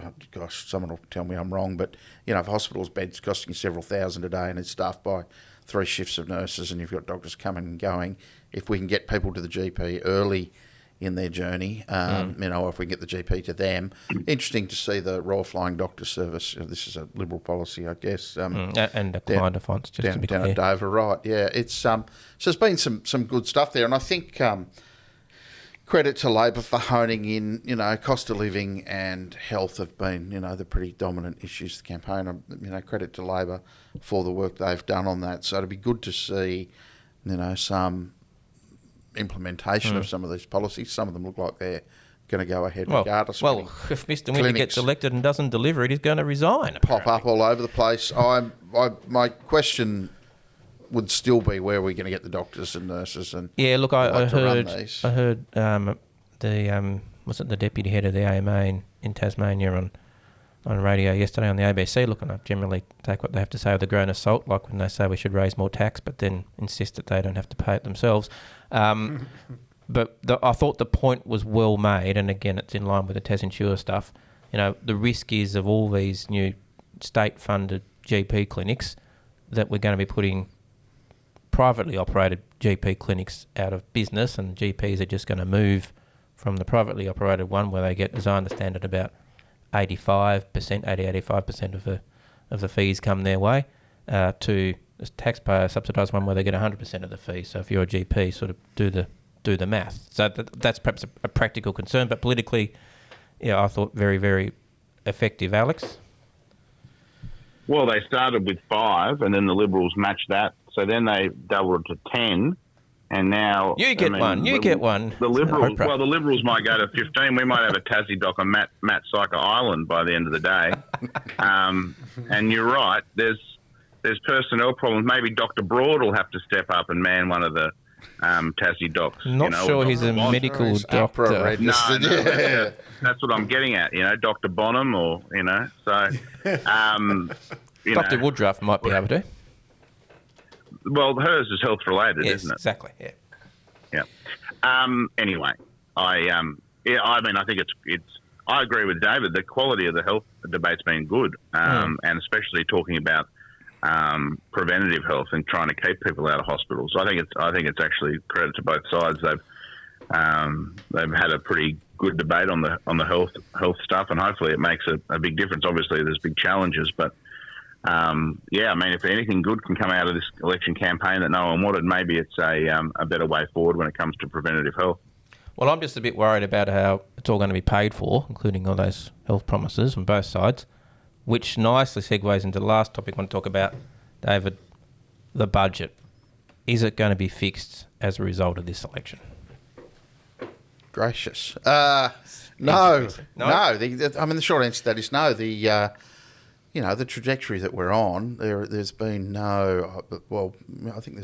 Speaker 2: someone will tell me I'm wrong, but, if a hospital's bed's costing you several thousand a day and it's staffed by 3 shifts of nurses and you've got doctors coming and going, if we can get people to the GP early in their journey, if we can get the GP to them. Interesting to see the Royal Flying Doctor Service. This is a Liberal policy, I guess.
Speaker 1: And a client defence, just to be
Speaker 2: down
Speaker 1: clear.
Speaker 2: at Dover, right? Yeah, it's so there's been some good stuff there, and I think credit to Labor for honing in. Cost of living and health have been the pretty dominant issues of the campaign. Credit to Labor for the work they've done on that. So it'd be good to see some implementation of some of these policies. Some of them look like they're going to go ahead regardless.
Speaker 1: Well, if Mr. Winter gets elected and doesn't deliver it, he's going to resign.
Speaker 2: Pop up all over the place. My question would still be, where are we going to get the doctors and nurses? And
Speaker 1: yeah, look, I heard the the deputy head of the AMA in Tasmania on radio yesterday on the ABC. Look, and I generally take what they have to say with a grain of salt, like when they say we should raise more tax, but then insist that they don't have to pay it themselves. But I thought the point was well made, and again, it's in line with the Taz Insure stuff. The risk is of all these new state-funded GP clinics that we're going to be putting privately operated GP clinics out of business, and GPs are just going to move from the privately operated one, where they get, as I understand it, about 85% of the fees come their way, to the taxpayer subsidised one where they get 100% of the fees. So if you're a GP, sort of do the math. So that's perhaps a practical concern, but politically, I thought very, very effective. Alex?
Speaker 3: Well, they started with 5, and then the Liberals matched that. So then they doubled it to 10, and now
Speaker 1: you get one.
Speaker 3: The Liberals might go to 15. We might have a Tassie Doc on Matt Syker Island by the end of the day. And you're right. There's personnel problems. Maybe Dr. Broad will have to step up and man one of the Tassie Docs.
Speaker 1: Not sure he's a medical doctor.
Speaker 3: No, that's what I'm getting at. Dr. Bonham, or so.
Speaker 1: Dr. Woodruff might be able to.
Speaker 3: Well, hers is health related, isn't it?
Speaker 1: Exactly.
Speaker 3: Yeah. Anyway, I think it's. I agree with David. The quality of the health debate's been good, and especially talking about preventative health and trying to keep people out of hospitals. I think it's actually credit to both sides. They've had a pretty good debate on the health stuff, and hopefully it makes a big difference. Obviously, there's big challenges, but if anything good can come out of this election campaign that no one wanted, maybe it's a better way forward when it comes to preventative health.
Speaker 1: Well, I'm just a bit worried about how it's all going to be paid for, including all those health promises on both sides, which nicely segues into the last topic I want to talk about, David, the budget. Is it going to be fixed as a result of this election?
Speaker 2: Gracious. No. The short answer to that is no. The trajectory that we're on, there's been no. Well, I think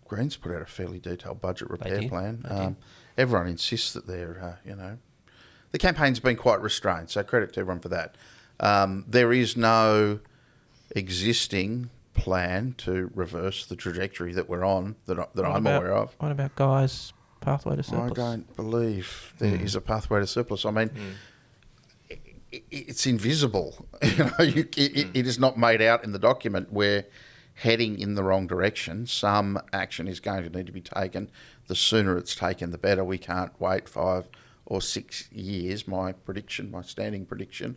Speaker 2: Greens put out a fairly detailed budget repair plan. Everyone insists that they're, the campaign's been quite restrained. So credit to everyone for that. There is no existing plan to reverse the trajectory that we're on that I'm aware of.
Speaker 1: What about Guy's pathway to surplus?
Speaker 2: I don't believe there is a pathway to surplus. I mean, it's invisible. It is not made out in the document. We're heading in the wrong direction. Some action is going to need to be taken. The sooner it's taken, the better. We can't wait 5 or 6 years. My standing prediction.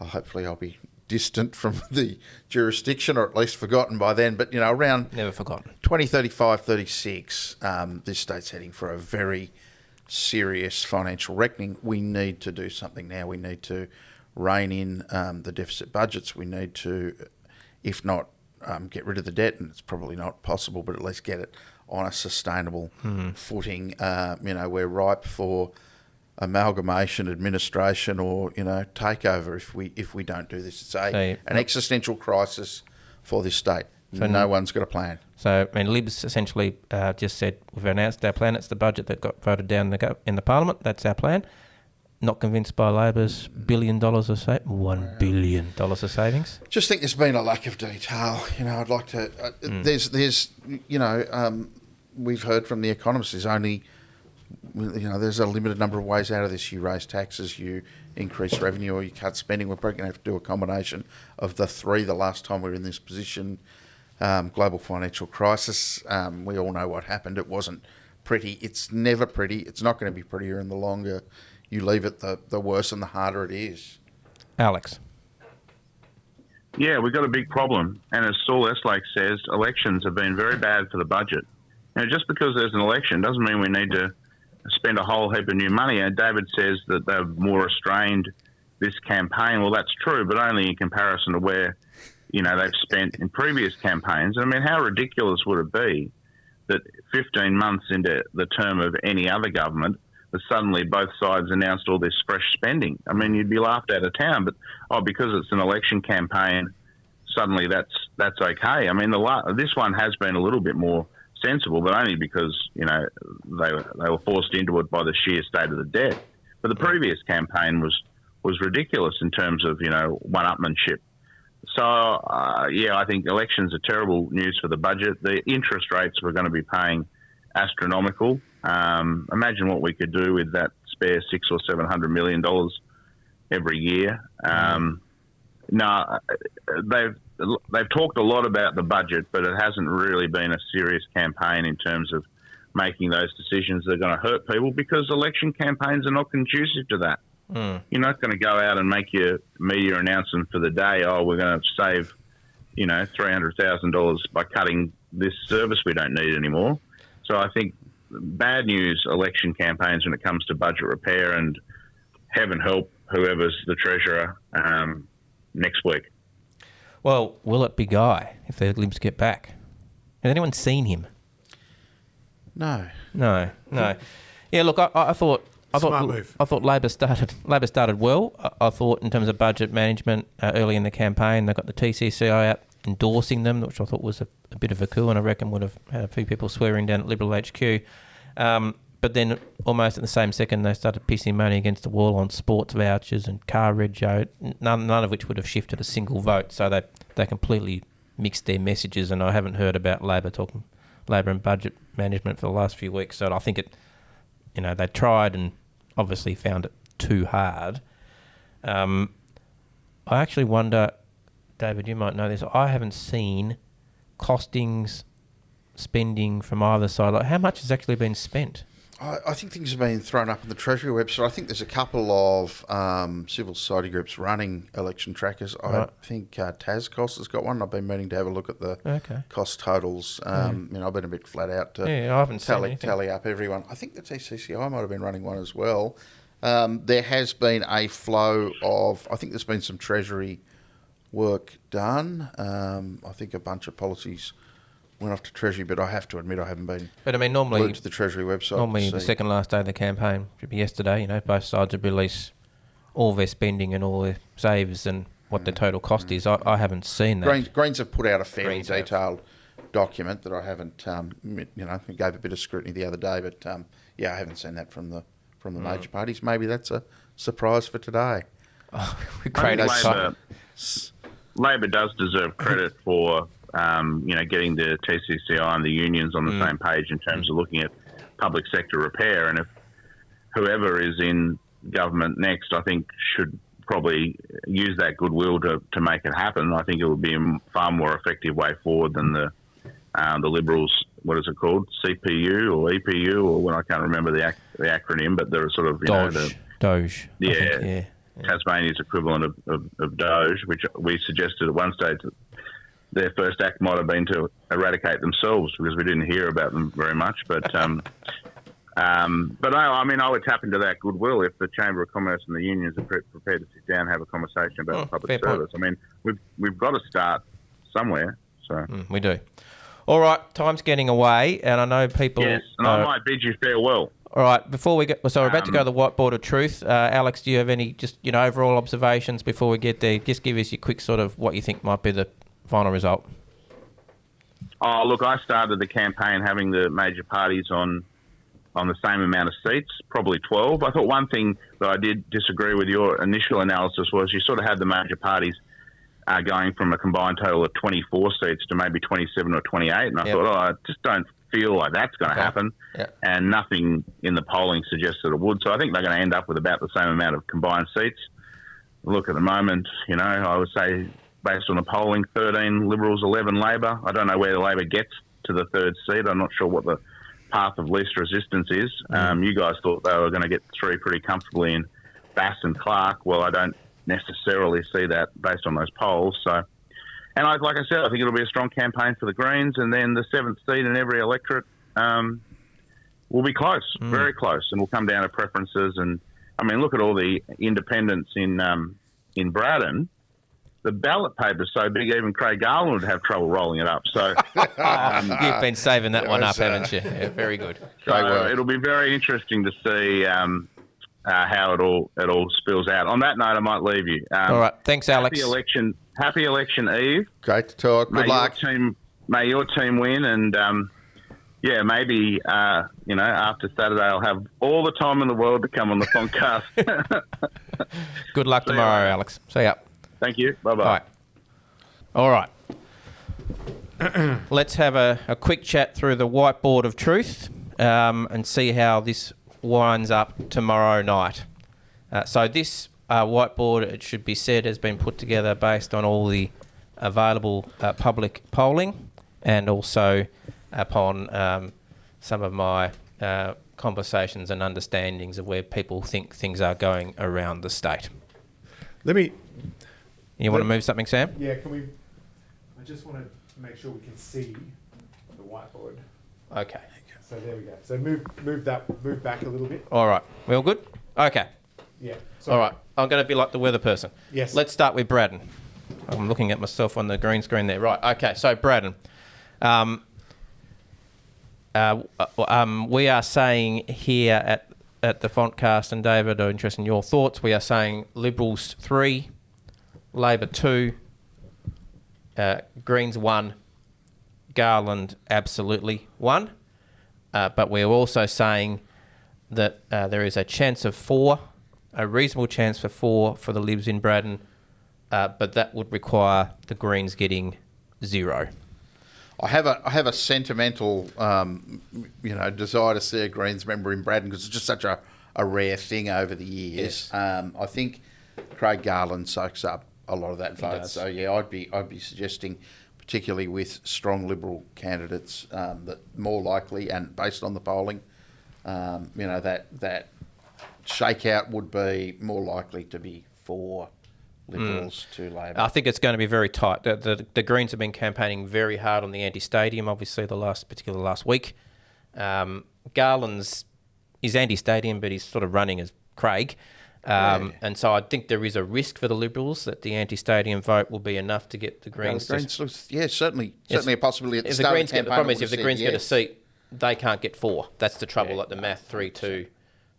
Speaker 2: Hopefully I'll be distant from the jurisdiction, or at least forgotten by then. But, around
Speaker 1: never forgotten.
Speaker 2: 2035, 36, this state's heading for a very serious financial reckoning. We need to do something now. We need to rein in the deficit budgets. We need to, if not get rid of the debt, and it's probably not possible, but at least get it on a sustainable footing. We're ripe for amalgamation, administration, or takeover if we don't do this. It's an existential crisis for this state. So no one's got a plan.
Speaker 1: So, Libs essentially just said, we've announced our plan. It's the budget that got voted down in the Parliament. That's our plan. Not convinced by Labor's $1 billion of $1 billion of savings.
Speaker 2: Just think there's been a lack of detail. I'd like to. We've heard from the economists. There's a limited number of ways out of this. You raise taxes, you increase revenue, or you cut spending. We're probably going to have to do a combination of the three. The last time we were in this position, global financial crisis, we all know what happened. It wasn't pretty. It's never pretty. It's not going to be prettier, and the longer you leave it, the worse and the harder it is.
Speaker 1: Alex.
Speaker 3: Yeah, we've got a big problem. And as Saul Eslake says, elections have been very bad for the budget. Just because there's an election doesn't mean we need to spend a whole heap of new money. And David says that they're more restrained this campaign. Well, that's true, but only in comparison to where, they've spent in previous campaigns. How ridiculous would it be that 15 months into the term of any other government, that suddenly both sides announced all this fresh spending? You'd be laughed out of town, but, because it's an election campaign, suddenly that's okay. This one has been a little bit more sensible, but only because, they were forced into it by the sheer state of the debt. But the previous campaign was ridiculous in terms of, one-upmanship. So, I think elections are terrible news for the budget. The interest rates we're going to be paying astronomical. Imagine what we could do with that spare $600 or $700 million every year. They've talked a lot about the budget, but it hasn't really been a serious campaign in terms of making those decisions that are going to hurt people, because election campaigns are not conducive to that. You're not going to go out and make your media announcement for the day, we're going to save, $300,000 by cutting this service we don't need anymore. So I think bad news election campaigns when it comes to budget repair, and heaven help whoever's the treasurer next week.
Speaker 1: Well, will it be Guy if the Libs get back? Has anyone seen him?
Speaker 2: No. Yeah, look, I thought
Speaker 1: Labor started well. I thought in terms of budget management early in the campaign, they got the TCCI out endorsing them, which I thought was a bit of a coup, and I reckon would have had a few people swearing down at Liberal HQ. But then almost at the same second, they started pissing money against the wall on sports vouchers and car rego, none of which would have shifted a single vote. So they completely mixed their messages, and I haven't heard about Labor and budget management for the last few weeks. So I think they tried and obviously found it too hard. I actually wonder, David, you might know this, I haven't seen costings, spending from either side. Like, how much has actually been spent?
Speaker 2: I think things have been thrown up on the Treasury website. I think there's a couple of civil society groups running election trackers. I think Taz has got one. I've been meaning to have a look at the cost totals. I've been a bit flat out to
Speaker 1: I haven't
Speaker 2: tally up everyone. I think the TCCI might have been running one as well. There has been a flow of, I think there's been some Treasury work done. I think a bunch of policies went off to Treasury, but I have to admit I haven't been
Speaker 1: normally
Speaker 2: glued to the Treasury website.
Speaker 1: Normally the second last day of the campaign should be yesterday. Both sides would release all their spending and all their saves and what the total cost is. I haven't seen that.
Speaker 2: Greens have put out a fairly detailed document that I haven't, gave a bit of scrutiny the other day, but I haven't seen that from the major parties. Maybe that's a surprise for today.
Speaker 3: Labor does deserve credit for getting the TCCI and the unions on the same page in terms of looking at public sector repair. And if whoever is in government next, I think, should probably use that goodwill to make it happen. I think it would be a far more effective way forward than the Liberals, what is it called, CPU or EPU, or when I can't remember the acronym, but they're sort of
Speaker 1: Doge.
Speaker 3: Yeah. Tasmania's equivalent of Doge, which we suggested at one stage that their first act might have been to eradicate themselves because we didn't hear about them very much. But I would tap into that goodwill if the Chamber of Commerce and the unions are prepared to sit down and have a conversation about public service. Point. I mean, we've got to start somewhere. So
Speaker 1: we do. All right, time's getting away, and I know people.
Speaker 3: Yes, and I might bid you farewell.
Speaker 1: All right, before we get, so we're about to go to the whiteboard of truth. Alex, do you have any just overall observations before we get there? Just give us your quick sort of what you think might be the final result.
Speaker 3: Oh, look, I started the campaign having the major parties on the same amount of seats, probably 12. I thought one thing that I did disagree with your initial analysis was you sort of had the major parties going from a combined total of 24 seats to maybe 27 or 28, and I thought, I just don't feel like that's going to happen, and nothing in the polling suggests that it would. So I think they're going to end up with about the same amount of combined seats. Look, at the moment, I would say, based on the polling, 13 Liberals, 11 Labor. I don't know where the Labor gets to the third seat. I'm not sure what the path of least resistance is. You guys thought they were going to get three pretty comfortably in Bass and Clark. Well, I don't necessarily see that based on those polls. So, and like I said, I think it'll be a strong campaign for the Greens, and then the seventh seat in every electorate will be close, very close, and will come down to preferences. And I mean, look at all the independents in Braddon. The ballot paper's so big, even Craig Garland would have trouble rolling it up. So
Speaker 1: you've been saving that one up, haven't you? Yeah, very good.
Speaker 3: So it'll be very interesting to see how it all spills out. On that note, I might leave you.
Speaker 1: All right, thanks, Alex.
Speaker 3: Happy election eve.
Speaker 2: Great to talk. Good luck.
Speaker 3: May your team win, and maybe after Saturday I'll have all the time in the world to come on the podcast.
Speaker 1: Good luck tomorrow, Alex. See ya.
Speaker 3: Thank you. Bye-bye.
Speaker 1: All right. Let's have a quick chat through the whiteboard of truth and see how this winds up tomorrow night. So this whiteboard, it should be said, has been put together based on all the available public polling and also upon some of my conversations and understandings of where people think things are going around the state. You want to move something, Sam?
Speaker 4: Yeah, can we? I just want to make sure we can see the whiteboard.
Speaker 1: Okay.
Speaker 4: So there we go. So move back a little bit.
Speaker 1: All right. We all good? Okay.
Speaker 4: Yeah.
Speaker 1: All right. I'm going to be like the weather person.
Speaker 4: Yes.
Speaker 1: Let's start with Braddon. I'm looking at myself on the green screen there. Right. Okay. So Braddon. We are saying here at the Fontcast, and David, I'm interested in your thoughts. We are saying Liberals 3, Labor 2, Greens 1, Garland absolutely 1. But we're also saying that there is a chance of 4, a reasonable chance for 4 for the Libs in Braddon, but that would require the Greens getting 0.
Speaker 2: I have a sentimental, desire to see a Greens member in Braddon because it's just such a rare thing over the years.
Speaker 1: Yes.
Speaker 2: I think Craig Garland soaks up a lot of that vote.
Speaker 1: Does.
Speaker 2: So yeah, I'd be suggesting, particularly with strong Liberal candidates, that more likely and based on the polling, that shakeout would be more likely to be for Liberals to Labor.
Speaker 1: I think it's going to be very tight. The Greens have been campaigning very hard on the anti-stadium, obviously, particularly last week. Garland's is anti-stadium, but he's sort of running as Craig. And so I think there is a risk for the Liberals that the anti-stadium vote will be enough to get the Greens.
Speaker 2: Certainly a possibility at the start of the campaign.
Speaker 1: The problem is if the Greens get a seat, they can't get 4. That's the trouble. Like the math, 3, 2,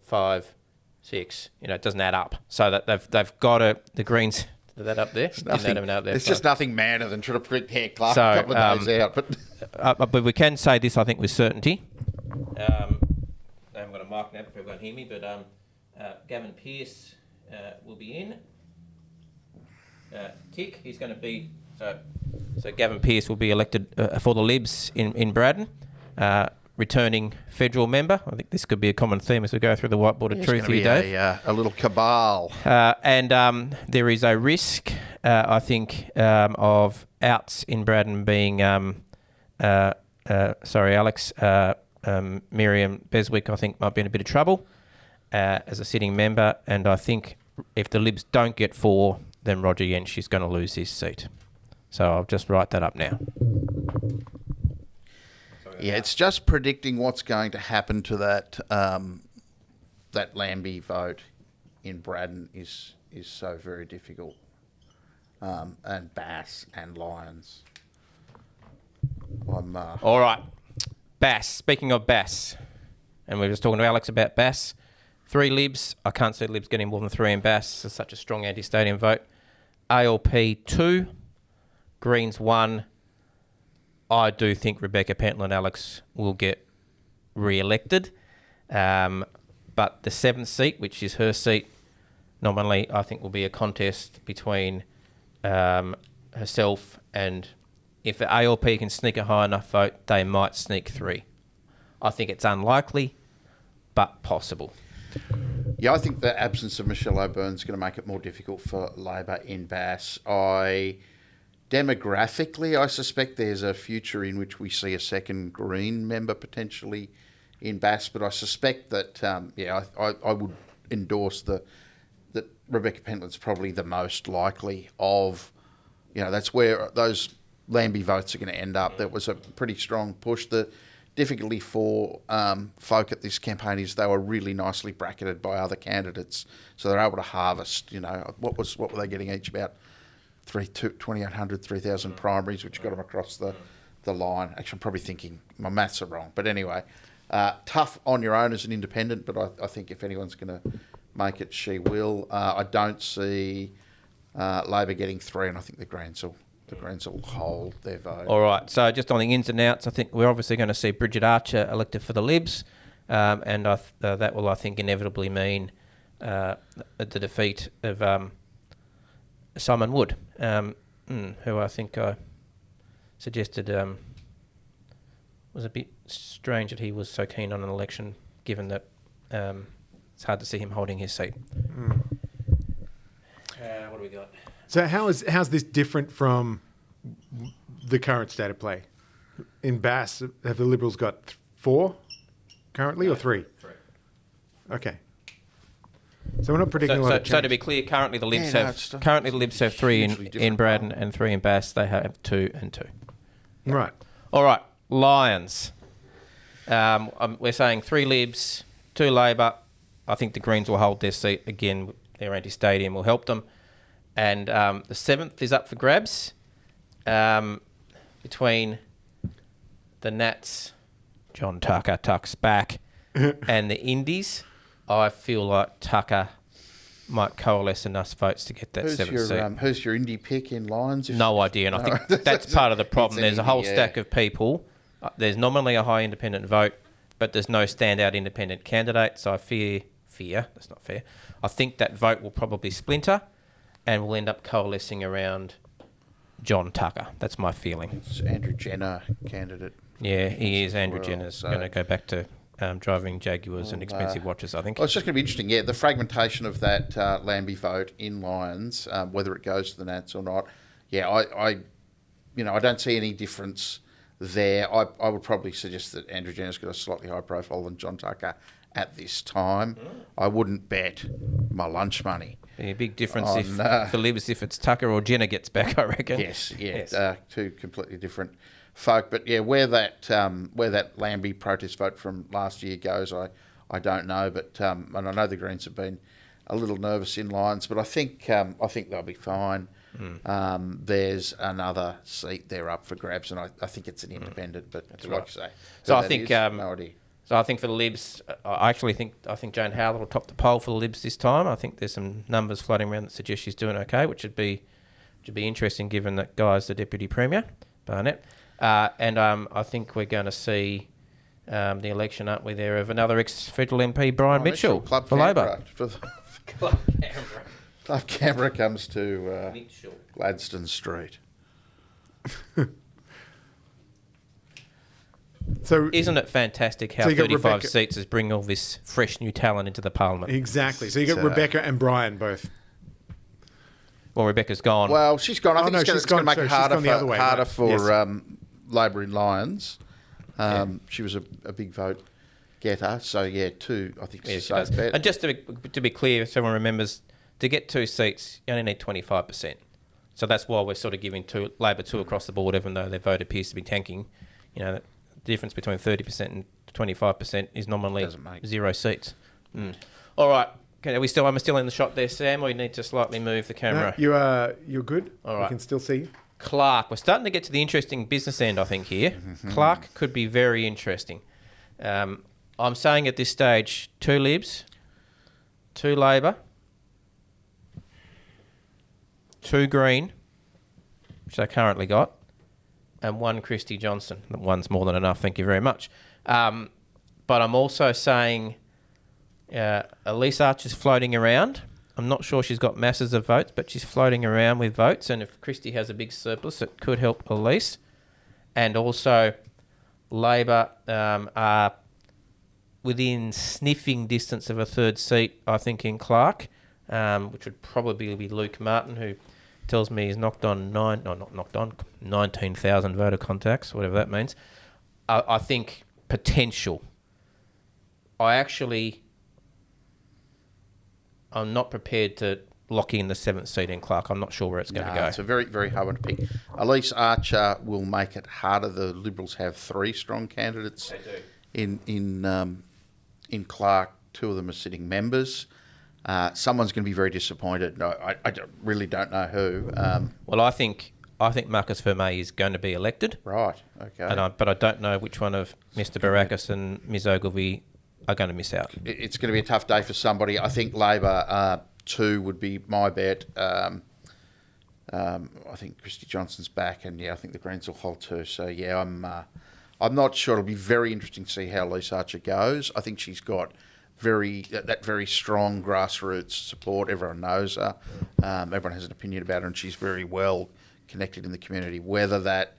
Speaker 1: 5, 6. It doesn't add up. So that they've got to the Greens. Is that up there?
Speaker 2: There's just nothing madder than trying to predict Clark a couple of days out.
Speaker 1: But we can say this, I think, with certainty. I haven't got a mic now, but people can't hear me. But Gavin Pearce will be in. Tick. He's going to be so Gavin Pearce will be elected for the Libs in Braddon. Returning federal member. I think this could be a common theme as we go through the whiteboard of truth here, Dave.
Speaker 2: A little cabal.
Speaker 1: And there is a risk, I think, of outs in Braddon being, Alex, Miriam Beswick, I think, might be in a bit of trouble as a sitting member. And I think if the Libs don't get 4, then Roger Yench is going to lose his seat. So I'll just write that up now.
Speaker 2: Yeah, it's just predicting what's going to happen to that that Lambie vote in Braddon is so very difficult. And Bass and Lions.
Speaker 1: All right. Bass. Speaking of Bass, and we were just talking to Alex about Bass. 3 Libs. I can't see Libs getting more than 3 in Bass. It's such a strong anti-stadium vote. ALP 2. Greens 1. I do think Rebecca Pentle and Alex will get re-elected. But the 7th seat, which is her seat, nominally, I think will be a contest between herself and if the ALP can sneak a high enough vote, they might sneak 3. I think it's unlikely, but possible.
Speaker 2: Yeah, I think the absence of Michelle O'Byrne is going to make it more difficult for Labor in Bass. Demographically, I suspect there's a future in which we see a second Green member potentially in Bass, but I suspect that, I would endorse that Rebecca Pentland's probably the most likely of, that's where those Lambie votes are going to end up. That was a pretty strong push. The difficulty for folk at this campaign is they were really nicely bracketed by other candidates, so they're able to harvest, what were they getting each, about 2,800, 3,000 primaries, which got them across the line. Actually, I'm probably thinking my maths are wrong. But anyway, tough on your own as an independent, but I think if anyone's going to make it, she will. I don't see Labor getting 3, and I think the Greens will hold their vote.
Speaker 1: All right, so just on the ins and outs, I think we're obviously going to see Bridget Archer elected for the Libs, and that will, I think, inevitably mean the defeat of Simon Wood, who I think I suggested was a bit strange that he was so keen on an election, given that it's hard to see him holding his seat. What do we got?
Speaker 4: So how's this different from the current state of play? In Bass, have the Liberals got 4 currently or 3? 3. Okay. So we're not predicting a lot of change.
Speaker 1: So to be clear, currently the Libs have 3 in Braddon and 3 in Bass. They have 2 and 2.
Speaker 4: Right.
Speaker 1: All right. Lions. We're saying 3 Libs, 2 Labor. I think the Greens will hold their seat again. Their anti-stadium will help them. And the 7th is up for grabs between the Nats, John Tucker, Tuck's back, and the Indies. I feel like Tucker might coalesce enough votes to get that 7th seat.
Speaker 2: Who's your indie pick in Lions?
Speaker 1: No idea, and I think that's part of the problem. There's a whole stack of people. There's nominally a high independent vote, but there's no standout independent candidate, so I fear, that's not fair. I think that vote will probably splinter and we'll end up coalescing around John Tucker. That's my feeling.
Speaker 2: It's Andrew Jenner candidate.
Speaker 1: Yeah, he is. Andrew Jenner's going to go back to driving Jaguars and expensive watches, I think.
Speaker 2: Well, it's just going to be interesting, the fragmentation of that Lambie vote in Lions, whether it goes to the Nats or not. Yeah, I don't see any difference there. I would probably suggest that Andrew Jenner's got a slightly higher profile than John Tucker at this time. I wouldn't bet my lunch money.
Speaker 1: Be a big difference for Libs if it's Tucker or Jenner gets back, I reckon.
Speaker 2: Yes. Two completely different folk. But yeah, where that Lambie protest vote from last year goes, I don't know. But and I know the Greens have been a little nervous in Lions, but I think they'll be fine. There's another seat there up for grabs, and I think it's an independent. But like you say,
Speaker 1: so I think
Speaker 2: no idea.
Speaker 1: So I think for the Libs, I think Jane Howlett will top the poll for the Libs this time. I think there's some numbers floating around that suggest she's doing okay, which would be interesting given that Guy's the Deputy Premier, Barnett. And I think we're going to see the election, aren't we, there, of another ex-federal MP, Brian Mitchell,
Speaker 2: Club
Speaker 1: for Labor.
Speaker 2: Club Canberra. Club Canberra comes to Gladstone Street.
Speaker 4: So
Speaker 1: isn't it fantastic how 35 seats is bringing all this fresh new talent into the parliament?
Speaker 4: Exactly. So you got Rebecca and Brian both.
Speaker 1: Well, Rebecca's gone.
Speaker 2: Well, she's gone. I think it's going to make it harder for
Speaker 4: Yes.
Speaker 2: Labor in Lions. She was a big vote getter. So, yeah, 2, I think it's a safe bet.
Speaker 1: And just to be clear, if someone remembers, to get 2 seats, you only need 25%. So that's why we're sort of giving Labor 2 across the board, even though their vote appears to be tanking. You know, the difference between 30% and 25% is nominally 0 seats. All right. Okay, am I still in the shot there, Sam, or you need to slightly move the camera?
Speaker 4: No, you're good.
Speaker 1: All right.
Speaker 4: I can still see you.
Speaker 1: Clark. We're starting to get to the interesting business end, I think, here. Clark could be very interesting. I'm saying at this stage, 2 Libs, 2 Labor, 2 Green, which they currently got, and 1 Christy Johnston. One's more than enough, thank you very much. But I'm also saying Elise Archer's floating around. I'm not sure she's got masses of votes, but she's floating around with votes. And if Christie has a big surplus, it could help Elise. And also, Labor are within sniffing distance of a 3rd seat, I think, in Clark, which would probably be Luke Martin, who tells me he's knocked on 19,000 voter contacts, whatever that means. I think potential. I'm not prepared to lock in the 7th seat in Clark. I'm not sure where it's going to go.
Speaker 2: It's a very, very hard one to pick. Elise Archer will make it harder. The Liberals have 3 strong candidates. They do. In Clark. 2 of them are sitting members. Someone's going to be very disappointed. No, I really don't know who.
Speaker 1: Well, I think Marcus Vermey is going to be elected.
Speaker 2: Right. Okay.
Speaker 1: But I don't know which one of Mr. Barakis and Ms. Ogilvie are going to miss out.
Speaker 2: It's going to be a tough day for somebody. I think Labor 2 would be my bet. I think Christy Johnston's back, and I think the Greens will hold 2. So I'm not sure. It'll be very interesting to see how Elise Archer goes. I think she's got that very strong grassroots support. Everyone knows her. Everyone has an opinion about her, and she's very well connected in the community. Whether that,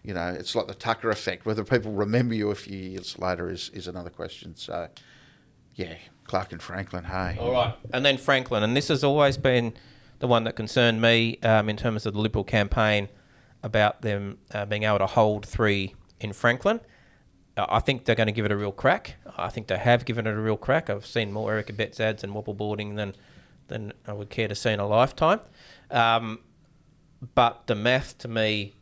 Speaker 2: it's like the Tucker effect. Whether people remember you a few years later is another question. So, Clark and Franklin, hey.
Speaker 1: All right. And then Franklin. And this has always been the one that concerned me in terms of the Liberal campaign about them being able to hold 3 in Franklin. I think they're going to give it a real crack. I think they have given it a real crack. I've seen more Erica Betts ads and wobble boarding than I would care to see in a lifetime. But the math to me,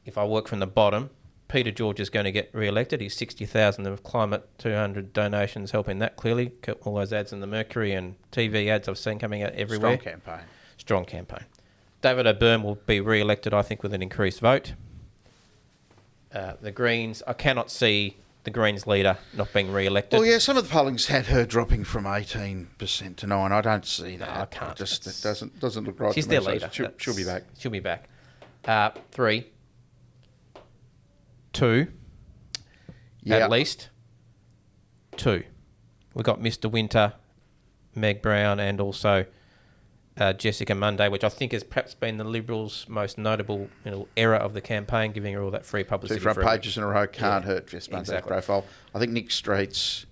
Speaker 1: if I work from the bottom, Peter George is going to get re-elected. He's 60,000 of Climate 200 donations helping that clearly. All those ads in the Mercury and TV ads I've seen coming out everywhere. Strong campaign. David O'Byrne will be re-elected, I think, with an increased vote. The Greens, I cannot see the Greens leader not being re-elected.
Speaker 2: Well, some of the polling's had her dropping from 18% to 9%. I don't see that.
Speaker 1: No, I can't.
Speaker 2: It doesn't look right.
Speaker 1: She's
Speaker 2: to me.
Speaker 1: their leader.
Speaker 2: She'll be back.
Speaker 1: She'll be back. 3, 2, at least 2. We've got Mr. Winter, Meg Brown, and also Jessica Munday, which I think has perhaps been the Liberals' most notable era of the campaign, giving her all that free publicity.
Speaker 2: 2 front pages in a row can't hurt Jess Munday's profile. I think Nick Street's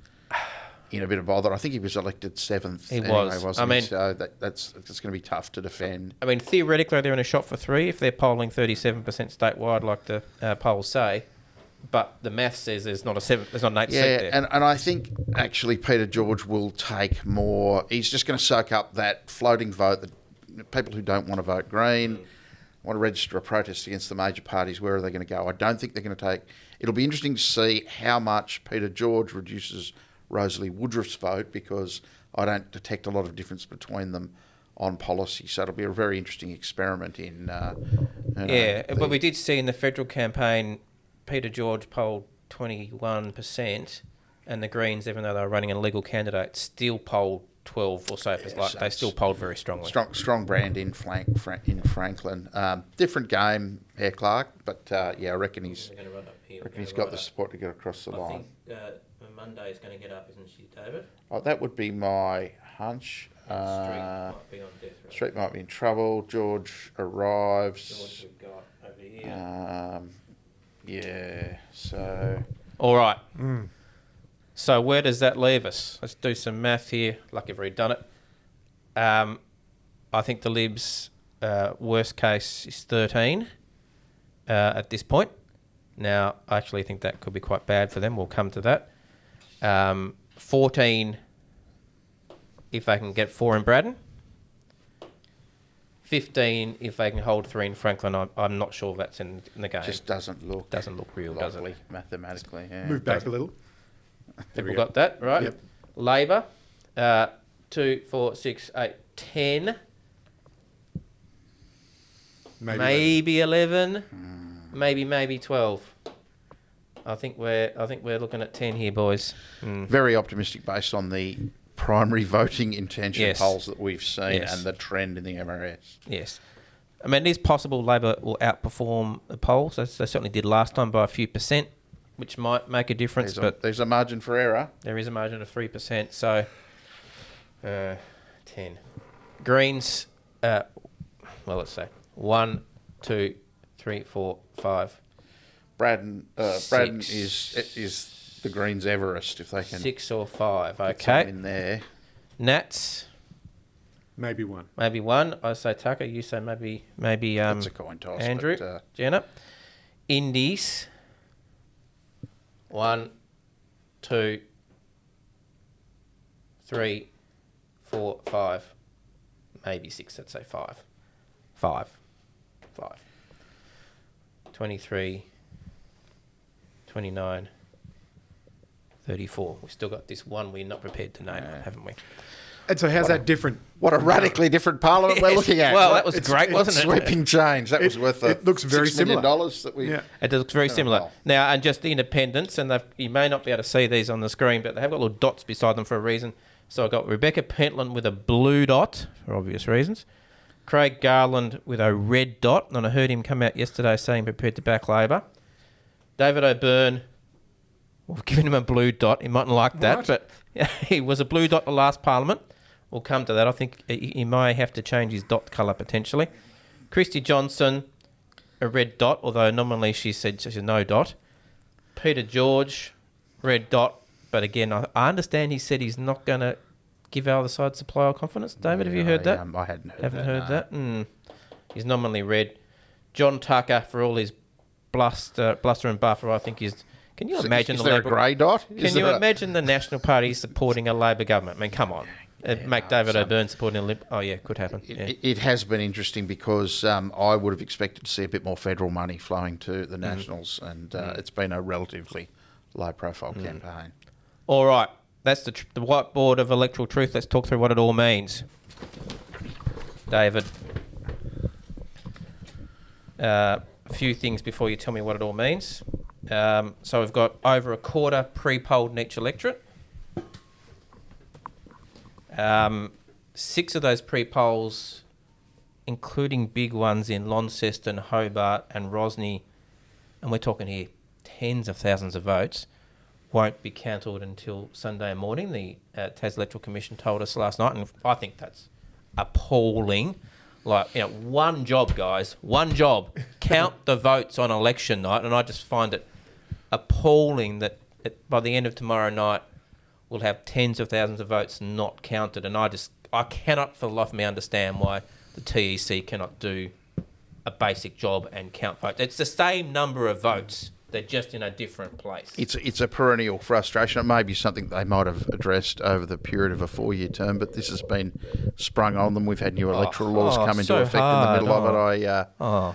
Speaker 2: in a bit of bother. I think he was elected 7th.
Speaker 1: He
Speaker 2: anyway,
Speaker 1: was.
Speaker 2: wasn't
Speaker 1: I
Speaker 2: he?
Speaker 1: mean-
Speaker 2: So that's going to be tough to defend.
Speaker 1: I mean, theoretically, they're in a shot for 3 if they're polling 37% statewide, like the polls say. But the math says there's not an 8th seat there.
Speaker 2: And I think actually Peter George will take more. He's just going to soak up that floating vote, that people who don't want to vote Green, want to register a protest against the major parties. Where are they going to go? I don't think they're going to take. It'll be interesting to see how much Peter George reduces Rosalie Woodruff's vote, because I don't detect a lot of difference between them on policy. So it'll be a very interesting experiment in.
Speaker 1: But we did see in the federal campaign, Peter George polled 21%, and the Greens, even though they were running an illegal candidate, still polled 12 or so. They still polled very strongly.
Speaker 2: Strong brand in Franklin. Different game, Herr Clark, but I reckon he's got the support to get across the line.
Speaker 1: I think Monday is going to get up, isn't she, David?
Speaker 2: Oh, that would be my hunch.
Speaker 1: Street might be on death row.
Speaker 2: Street might be in trouble. George arrives.
Speaker 1: George we've got over here.
Speaker 2: So...
Speaker 1: All right. So where does that leave us? Let's do some math here. Lucky I've already done it. I think the Libs' worst case is 13 at this point. Now, I actually think that could be quite bad for them. We'll come to that. 14 if they can get 4 in Braddon. 15 if they can hold 3 in Franklin. I'm not sure that's in the game.
Speaker 2: Just doesn't look
Speaker 1: real, does it?
Speaker 2: mathematically. Yeah.
Speaker 4: Move back a little.
Speaker 1: People got that, right?
Speaker 4: Yep.
Speaker 1: Labor, 2, 4, 6, 8, 10. Maybe 11. Maybe 12. I think we're looking at 10 here, boys.
Speaker 2: Very optimistic based on the primary voting intention polls that we've seen and the trend in the MRS.
Speaker 1: Yes. I mean, it is possible Labor will outperform the polls. They certainly did last time by a few percent, which might make a difference.
Speaker 2: There's a margin for error.
Speaker 1: There is a margin of 3%, so 10. Greens, let's say 1, 2, 3, 4, 5.
Speaker 2: Braddon is the Greens' Everest if they can
Speaker 1: 6 or 5.
Speaker 2: get
Speaker 1: Okay.
Speaker 2: some in there.
Speaker 1: Nats,
Speaker 4: Maybe 1.
Speaker 1: maybe 1. I say Tucker. You say maybe.
Speaker 2: That's a coin toss.
Speaker 1: Andrew,
Speaker 2: but,
Speaker 1: Jenna. Indies. 1, 2, 3, 4, 5. Maybe 6. Let's say 5. 5. 23. 29. 34. We've still got this one we're not prepared to name, haven't we?
Speaker 4: And so how's that different?
Speaker 2: what a radically different parliament we're looking at.
Speaker 1: Well, that was great, wasn't it?
Speaker 2: Sweeping change. That was worth
Speaker 4: it looks very
Speaker 2: $6 million
Speaker 4: similar.
Speaker 2: that we.
Speaker 4: Yeah.
Speaker 1: It looks very similar.
Speaker 2: well.
Speaker 1: Now, and just the independents, and you may not be able to see these on the screen, but they have got little dots beside them for a reason. So I've got Rebecca Pentland with a blue dot, for obvious reasons. Craig Garland with a red dot, and I heard him come out yesterday saying prepared to back Labor. David O'Byrne, we've given him a blue dot. He mightn't like that, but he was a blue dot the last Parliament. We'll come to that. I think he may have to change his dot colour potentially. Christy Johnson, a red dot, although nominally she said she's a no dot. Peter George, red dot, but again, I understand he said he's not going to give our other side supplier confidence. David, have you heard that?
Speaker 2: I hadn't heard
Speaker 1: Haven't
Speaker 2: that.
Speaker 1: heard that? He's nominally red. John Tucker, for all his bluster and buffer, I think is... Can you imagine
Speaker 2: Is
Speaker 1: the
Speaker 2: there a
Speaker 1: Liberal...
Speaker 2: grey dot?
Speaker 1: Can you imagine the National Party supporting a Labor government? I mean, come on. Make David O'Byrne supporting a Lib... Oh, yeah, could happen.
Speaker 2: It has been interesting because I would have expected to see a bit more federal money flowing to the Nationals, and it's been a relatively low-profile campaign.
Speaker 1: All right. That's the whiteboard of electoral truth. Let's talk through what it all means. David. A few things before you tell me what it all means. So we've got over a quarter pre-polled in each electorate. 6 of those pre-polls, including big ones in Launceston, Hobart and Rosny, and we're talking here tens of thousands of votes, won't be counted until Sunday morning. The Tas Electoral Commission told us last night, and I think that's appalling. Like, one job, guys, one job. Count the votes on election night, and I just find it appalling that by the end of tomorrow night, will have tens of thousands of votes not counted. And I cannot for the life of me understand why the TEC cannot do a basic job and count votes. It's the same number of votes. They're just in a different place.
Speaker 2: It's a perennial frustration. It may be something they might have addressed over the period of a 4-year term, but this has been sprung on them. We've had new electoral laws come into effect in the middle of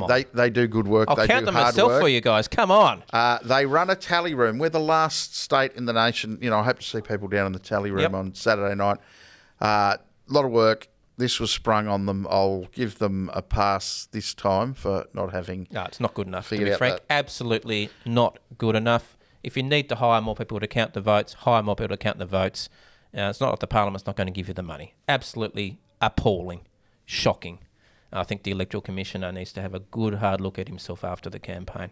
Speaker 2: it. They do good work.
Speaker 1: I'll
Speaker 2: they
Speaker 1: count
Speaker 2: do
Speaker 1: them
Speaker 2: hard
Speaker 1: myself
Speaker 2: work.
Speaker 1: for you guys. Come on.
Speaker 2: They run a tally room. We're the last state in the nation. You know, I hope to see people down in the tally room on Saturday night. A lot of work. This was sprung on them. I'll give them a pass this time for not having...
Speaker 1: No, it's not good enough, to be
Speaker 2: figured out
Speaker 1: frank.
Speaker 2: that.
Speaker 1: Absolutely not good enough. If you need to hire more people to count the votes, hire more people to count the votes. It's not like the Parliament's not going to give you the money. Absolutely appalling. Shocking. I think the Electoral Commissioner needs to have a good, hard look at himself after the campaign.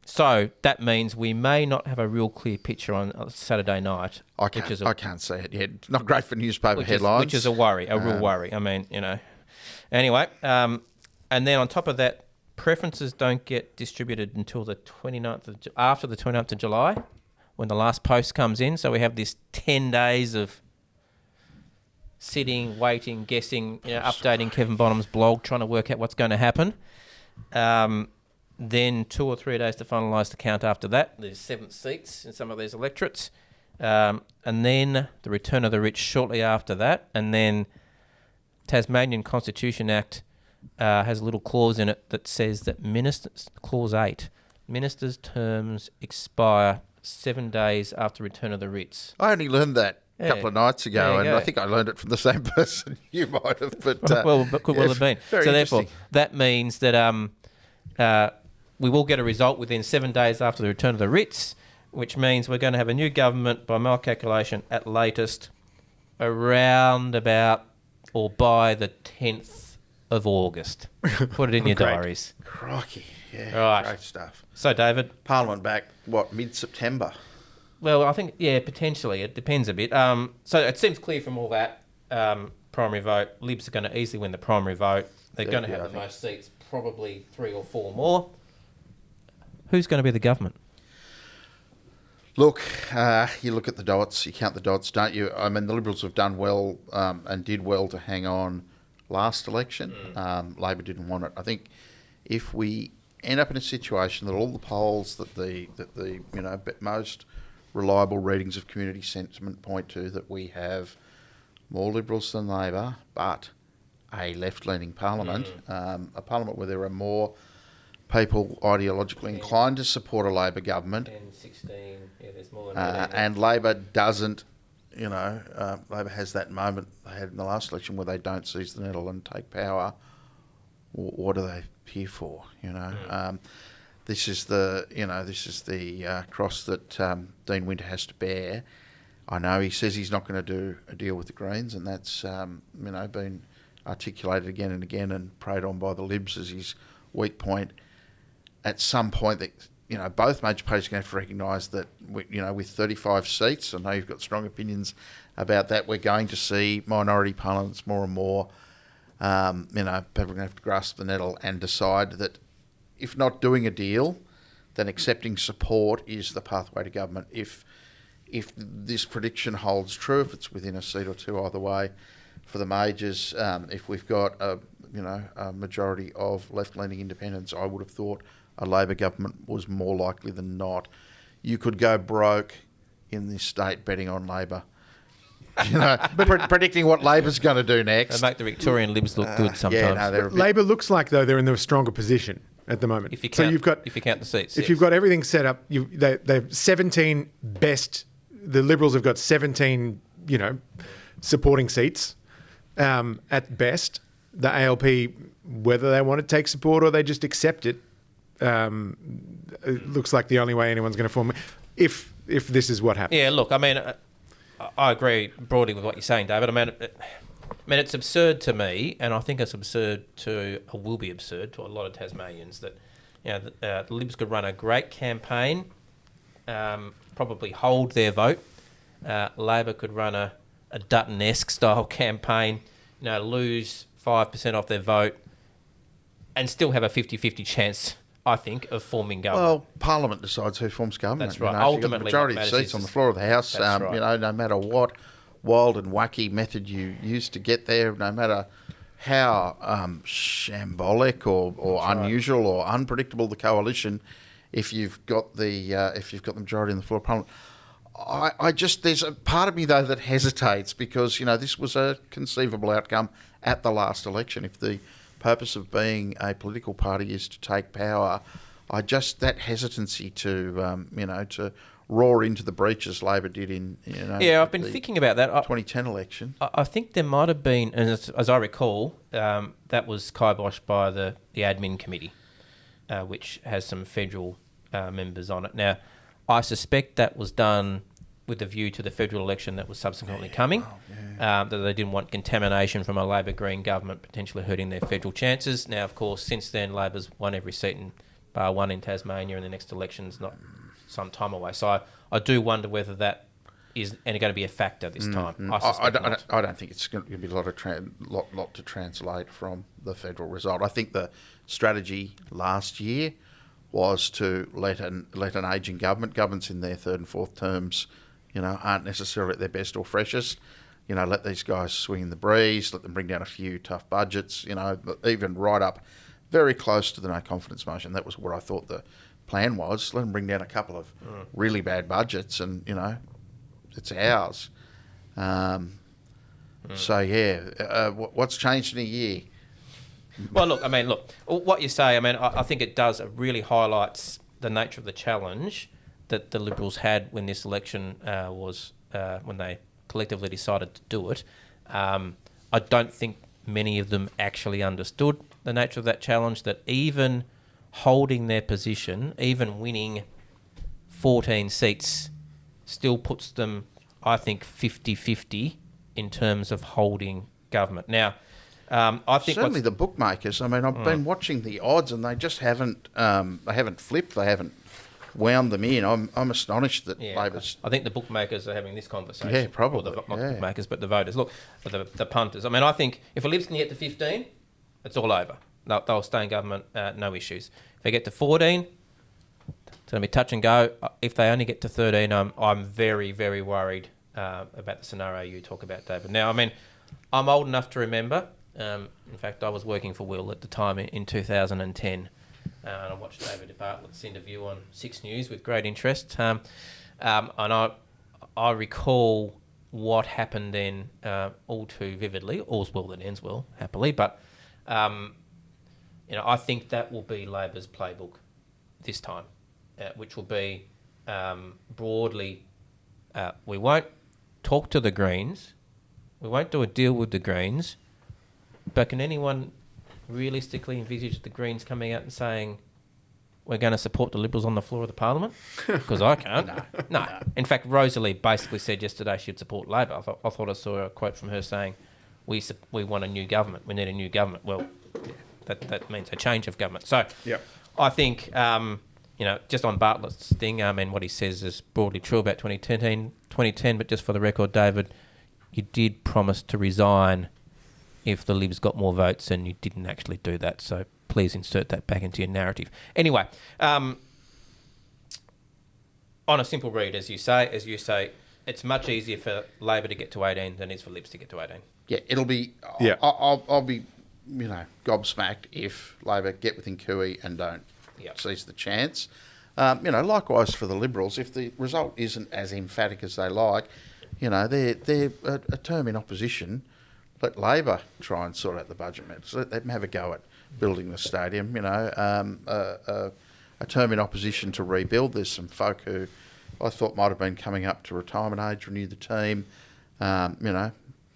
Speaker 1: So that means we may not have a real clear picture on Saturday night.
Speaker 2: I can't see it yet. Not great for newspaper headlines.
Speaker 1: Which is a worry, a real worry. I mean, you know. Anyway, and then on top of that, preferences don't get distributed until the 29th after the 29th of July, when the last post comes in. So we have this 10 days of sitting, waiting, guessing, you know, updating Kevin Bonham's blog, trying to work out what's going to happen. Then 2 or 3 days to finalise the count after that. There's 7 seats in some of these electorates. And then the return of the writ shortly after that. And then Tasmanian Constitution Act has a little clause in it that says that Clause 8, ministers' terms expire 7 days after return of the writs.
Speaker 2: I only learned that a couple of nights ago, and I think I learned it from the same person you might have. But
Speaker 1: could well have been.
Speaker 2: Very
Speaker 1: so therefore,
Speaker 2: interesting.
Speaker 1: that means that we will get a result within 7 days after the return of the writs, which means we're going to have a new government, by my calculation, at latest around about or by the 10th of August. Put it in your diaries.
Speaker 2: Crikey, yeah,
Speaker 1: Right.
Speaker 2: great stuff.
Speaker 1: So, David.
Speaker 2: Parliament back, mid-September?
Speaker 1: Well, I think, potentially. It depends a bit. So it seems clear from all that primary vote, Libs are going to easily win the primary vote. They're going to have the most seats, probably 3 or 4 more. Who's going to be the government?
Speaker 2: Look, you look at the dots, you count the dots, don't you? I mean, the Liberals have done well and did well to hang on last election. Labor didn't want it. I think if we end up in a situation that all the polls that the most reliable readings of community sentiment point to, that we have more Liberals than Labor, but a left-leaning parliament, a parliament where there are more people ideologically inclined to support a Labor government.
Speaker 1: 10, 16, there's more than
Speaker 2: and Labor doesn't, Labor has that moment they had in the last election where they don't seize the nettle and take power. What are they here for? This is the cross that Dean Winter has to bear. I know he says he's not going to do a deal with the Greens, and that's been articulated again and again and preyed on by the Libs as his weak point. At some point, that both major parties are going to have to recognise that with 35 seats, I know you've got strong opinions about that. We're going to see minority parliaments more and more. People are going to have to grasp the nettle and decide that if not doing a deal, then accepting support is the pathway to government. If this prediction holds true, if it's within a seat or two either way for the majors, if we've got a majority of left-leaning independents, I would have thought a Labor government was more likely than not. You could go broke in this state betting on Labor. Predicting what Labor's going to do next.
Speaker 1: They make the Victorian Libs look good sometimes.
Speaker 4: Labor looks like, though, they're in a stronger position at the moment.
Speaker 1: If you count the seats.
Speaker 4: If you've got everything set up, they've 17 best. The Liberals have got 17, supporting seats at best. The ALP, whether they want to take support or they just accept it, it looks like the only way anyone's going to form if this is what happens.
Speaker 1: Yeah, look, I mean, I agree broadly with what you're saying, David. I mean, it's absurd to me, and I think it's absurd will be absurd to a lot of Tasmanians that, the Libs could run a great campaign, probably hold their vote. Labor could run a Dutton-esque style campaign, lose 5% off their vote, and still have a 50-50 chance I think, of forming government.
Speaker 2: Well, Parliament decides who forms government.
Speaker 1: That's right.
Speaker 2: If you've got the
Speaker 1: Ultimately,
Speaker 2: majority
Speaker 1: what
Speaker 2: of the
Speaker 1: matters
Speaker 2: seats
Speaker 1: is
Speaker 2: on the floor of the House.
Speaker 1: That's right.
Speaker 2: No matter what wild and wacky method you use to get there, no matter how shambolic or unusual or unpredictable the coalition, if you've got the majority on the floor of Parliament. I just, there's a part of me though that hesitates because this was a conceivable outcome at the last election. If the purpose of being a political party is to take power, that hesitancy to roar into the breaches Labor did in
Speaker 1: I've been thinking about that.
Speaker 2: 2010 election.
Speaker 1: I think there might have been, and as I recall, that was kiboshed by the admin committee, which has some federal members on it. Now, I suspect that was done with a view to the federal election that was subsequently coming, that they didn't want contamination from a Labor Green government potentially hurting their federal chances. Now, of course, since then, Labor's won every seat in bar one in Tasmania, and the next election's not some time away. So I do wonder whether that is going to be a factor this time. I
Speaker 2: don't think it's going to be a lot to translate from the federal result. I think the strategy last year was to let an ageing governments in their third and fourth terms, aren't necessarily at their best or freshest. Let these guys swing in the breeze, let them bring down a few tough budgets, even right up very close to the no confidence motion. That was what I thought the plan was. Let them bring down a couple of really bad budgets and, it's ours. What's changed in a year?
Speaker 1: Well, look, what you say, I think it does, it really highlights the nature of the challenge that the Liberals had when this election was, when they collectively decided to do it. I don't think many of them actually understood the nature of that challenge, that even holding their position, even winning 14 seats, still puts them, I think, 50-50 in terms of holding government. Now, I think
Speaker 2: certainly the bookmakers. I've been watching the odds, and they just haven't. They haven't flipped. They haven't wound them in. I'm astonished that Labor's.
Speaker 1: I think the bookmakers are having this conversation.
Speaker 2: Yeah, probably.
Speaker 1: Not the bookmakers, but the voters. Look, the punters. I think if a Libs can get to 15, it's all over. They'll stay in government, no issues. If they get to 14, it's going to be touch and go. If they only get to 13, I'm very, very worried about the scenario you talk about, David. Now, I'm old enough to remember. In fact, I was working for Will at the time in 2010, and I watched David Bartlett's interview on 6 News with great interest. And I recall what happened then all too vividly. All's well that ends well, happily. But I think that will be Labor's playbook this time, which will be broadly, we won't talk to the Greens, we won't do a deal with the Greens. But can anyone realistically envisage the Greens coming out and saying, we're going to support the Liberals on the floor of the Parliament? Because I can't. No. In fact, Rosalie basically said yesterday she'd support Labor. I thought I saw a quote from her saying, we want a new government. We need a new government. Well, that means a change of government. So I think, just on Bartlett's thing, what he says is broadly true about 2010, but just for the record, David, you did promise to resign if the Libs got more votes, and you didn't actually do that. So please insert that back into your narrative. Anyway, on a simple read, as you say, it's much easier for Labor to get to 18 than it is for Libs to get to 18.
Speaker 2: Yeah, it'll be. Yeah. I'll be, gobsmacked if Labor get within Cooey and don't seize the chance. Likewise for the Liberals, if the result isn't as emphatic as they like, they're a term in opposition. Let Labor try and sort out the budget matters. Let them have a go at building the stadium. A term in opposition to rebuild. There's some folk who I thought might have been coming up to retirement age, renew the team, have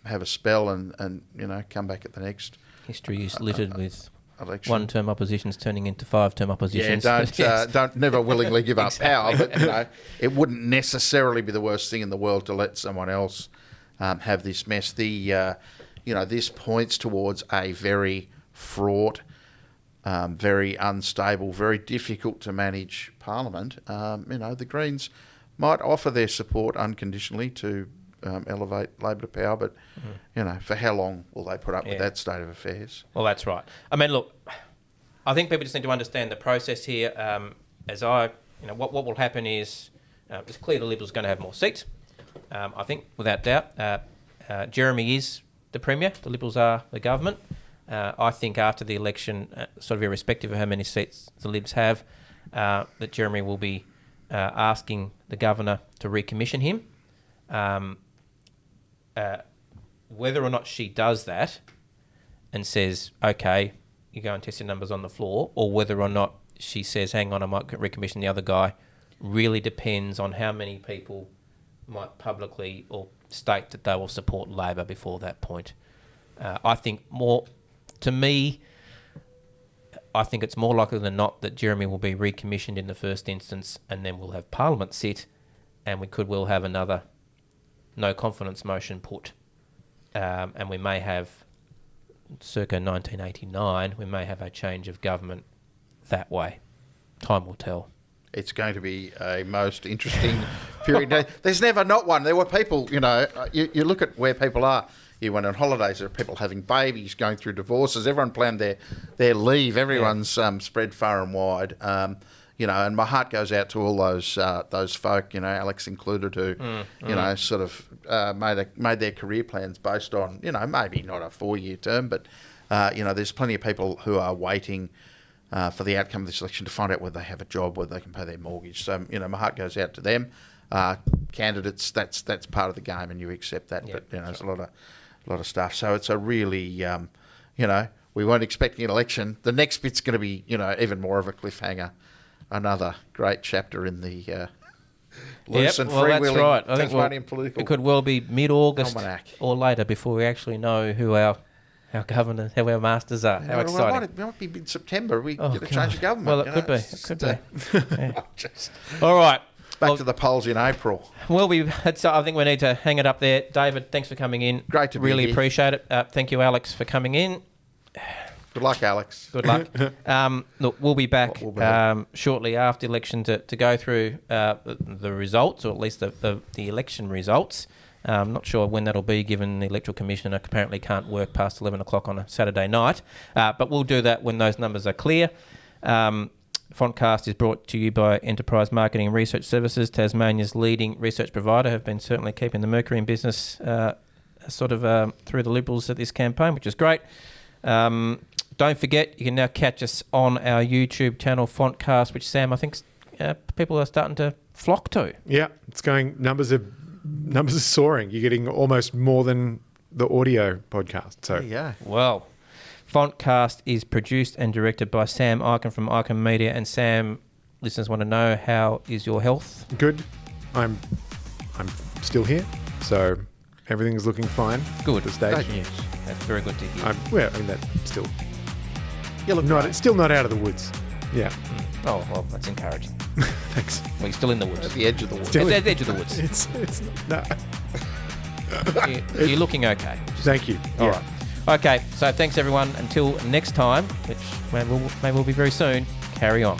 Speaker 2: a spell and come back at the next.
Speaker 1: History is littered with
Speaker 2: election.
Speaker 1: One-term oppositions turning into 5-term oppositions.
Speaker 2: Yeah, don't never willingly give up power, but it wouldn't necessarily be the worst thing in the world to let someone else have this mess. This points towards a very fraught, very unstable, very difficult to manage Parliament. The Greens might offer their support unconditionally to elevate Labor to power, but for how long will they put up with that state of affairs?
Speaker 1: Well, that's right. Look, I think people just need to understand the process here. What will happen is it's clear the Liberals are going to have more seats. I think, without doubt, Jeremy is the Premier. The Liberals are the government. I think after the election, sort of irrespective of how many seats the Libs have, that Jeremy will be asking the Governor to recommission him. Whether or not she does that and says, okay, you go and test your numbers on the floor, or whether or not she says, hang on, I might recommission the other guy, really depends on how many people might publicly or state that they will support Labor before that point. I think it's more likely than not that Jeremy will be recommissioned in the first instance, and then we'll have Parliament sit, and we could well have another no confidence motion put. And we may have, circa 1989, we may have a change of government that way. Time will tell.
Speaker 2: It's going to be a most interesting period. There's never not one. There were people, you look at where people are. You went on holidays, there are people having babies, going through divorces. Everyone planned their leave. Everyone's spread far and wide. And my heart goes out to all those folk, Alex included, who, sort of made their career plans based on, maybe not a 4-year term, but, there's plenty of people who are waiting for the outcome of this election to find out whether they have a job, whether they can pay their mortgage. So, my heart goes out to them. Candidates, that's part of the game, and you accept that.
Speaker 1: Yep,
Speaker 2: but, there's a lot of stuff. So it's a really, we weren't expecting an election. The next bit's going to be, even more of a cliffhanger. Another great chapter in the loose and freewheeling Tasmanian political.
Speaker 1: It could well be mid-August
Speaker 2: almanac.
Speaker 1: Or later before we actually know who our governor, how our masters are. How exciting!
Speaker 2: It might be mid-September. We get a change of government.
Speaker 1: Well, it could be. Yeah. All right.
Speaker 2: Back to the polls in April.
Speaker 1: Well, I think we need to hang it up there. David, thanks for coming in.
Speaker 2: Great to be
Speaker 1: really
Speaker 2: here.
Speaker 1: Appreciate it. Thank you, Alex, for coming in.
Speaker 2: Good luck, Alex.
Speaker 1: Good luck. Look, we'll be back shortly after election to go through the results, or at least the election results. I'm not sure when that'll be, given the Electoral Commission apparently can't work past 11 o'clock on a Saturday night. But we'll do that when those numbers are clear. Fontcast is brought to you by Enterprise Marketing and Research Services, Tasmania's leading research provider. Have been certainly keeping the Mercury in business through the Liberals at this campaign, which is great. Don't forget, you can now catch us on our YouTube channel, Fontcast, which, Sam, I think people are starting to flock to.
Speaker 4: Yeah, it's going. Numbers are soaring. You're getting almost more than the audio podcast. So
Speaker 2: Yeah.
Speaker 1: Well, Fontcast is produced and directed by Sam Eichen from Eichen Media. And Sam, listeners want to know, how is your health?
Speaker 4: good. I'm still here, so everything's looking fine.
Speaker 1: Good.
Speaker 4: At the stage.
Speaker 1: Great news. That's very good to hear.
Speaker 4: That's still
Speaker 2: You look
Speaker 4: not.
Speaker 2: great.
Speaker 4: It's still not out of the woods. Yeah.
Speaker 1: Oh, well, that's encouraging.
Speaker 4: Thanks.
Speaker 1: Well, you're still in the woods.
Speaker 2: At the edge of the woods.
Speaker 4: Still-
Speaker 1: At the edge of the woods.
Speaker 4: It's no.
Speaker 1: You're looking okay.
Speaker 4: Thank you.
Speaker 1: All
Speaker 4: Yeah.
Speaker 1: right. Okay, so thanks everyone. Until next time, which may will be very soon, carry on.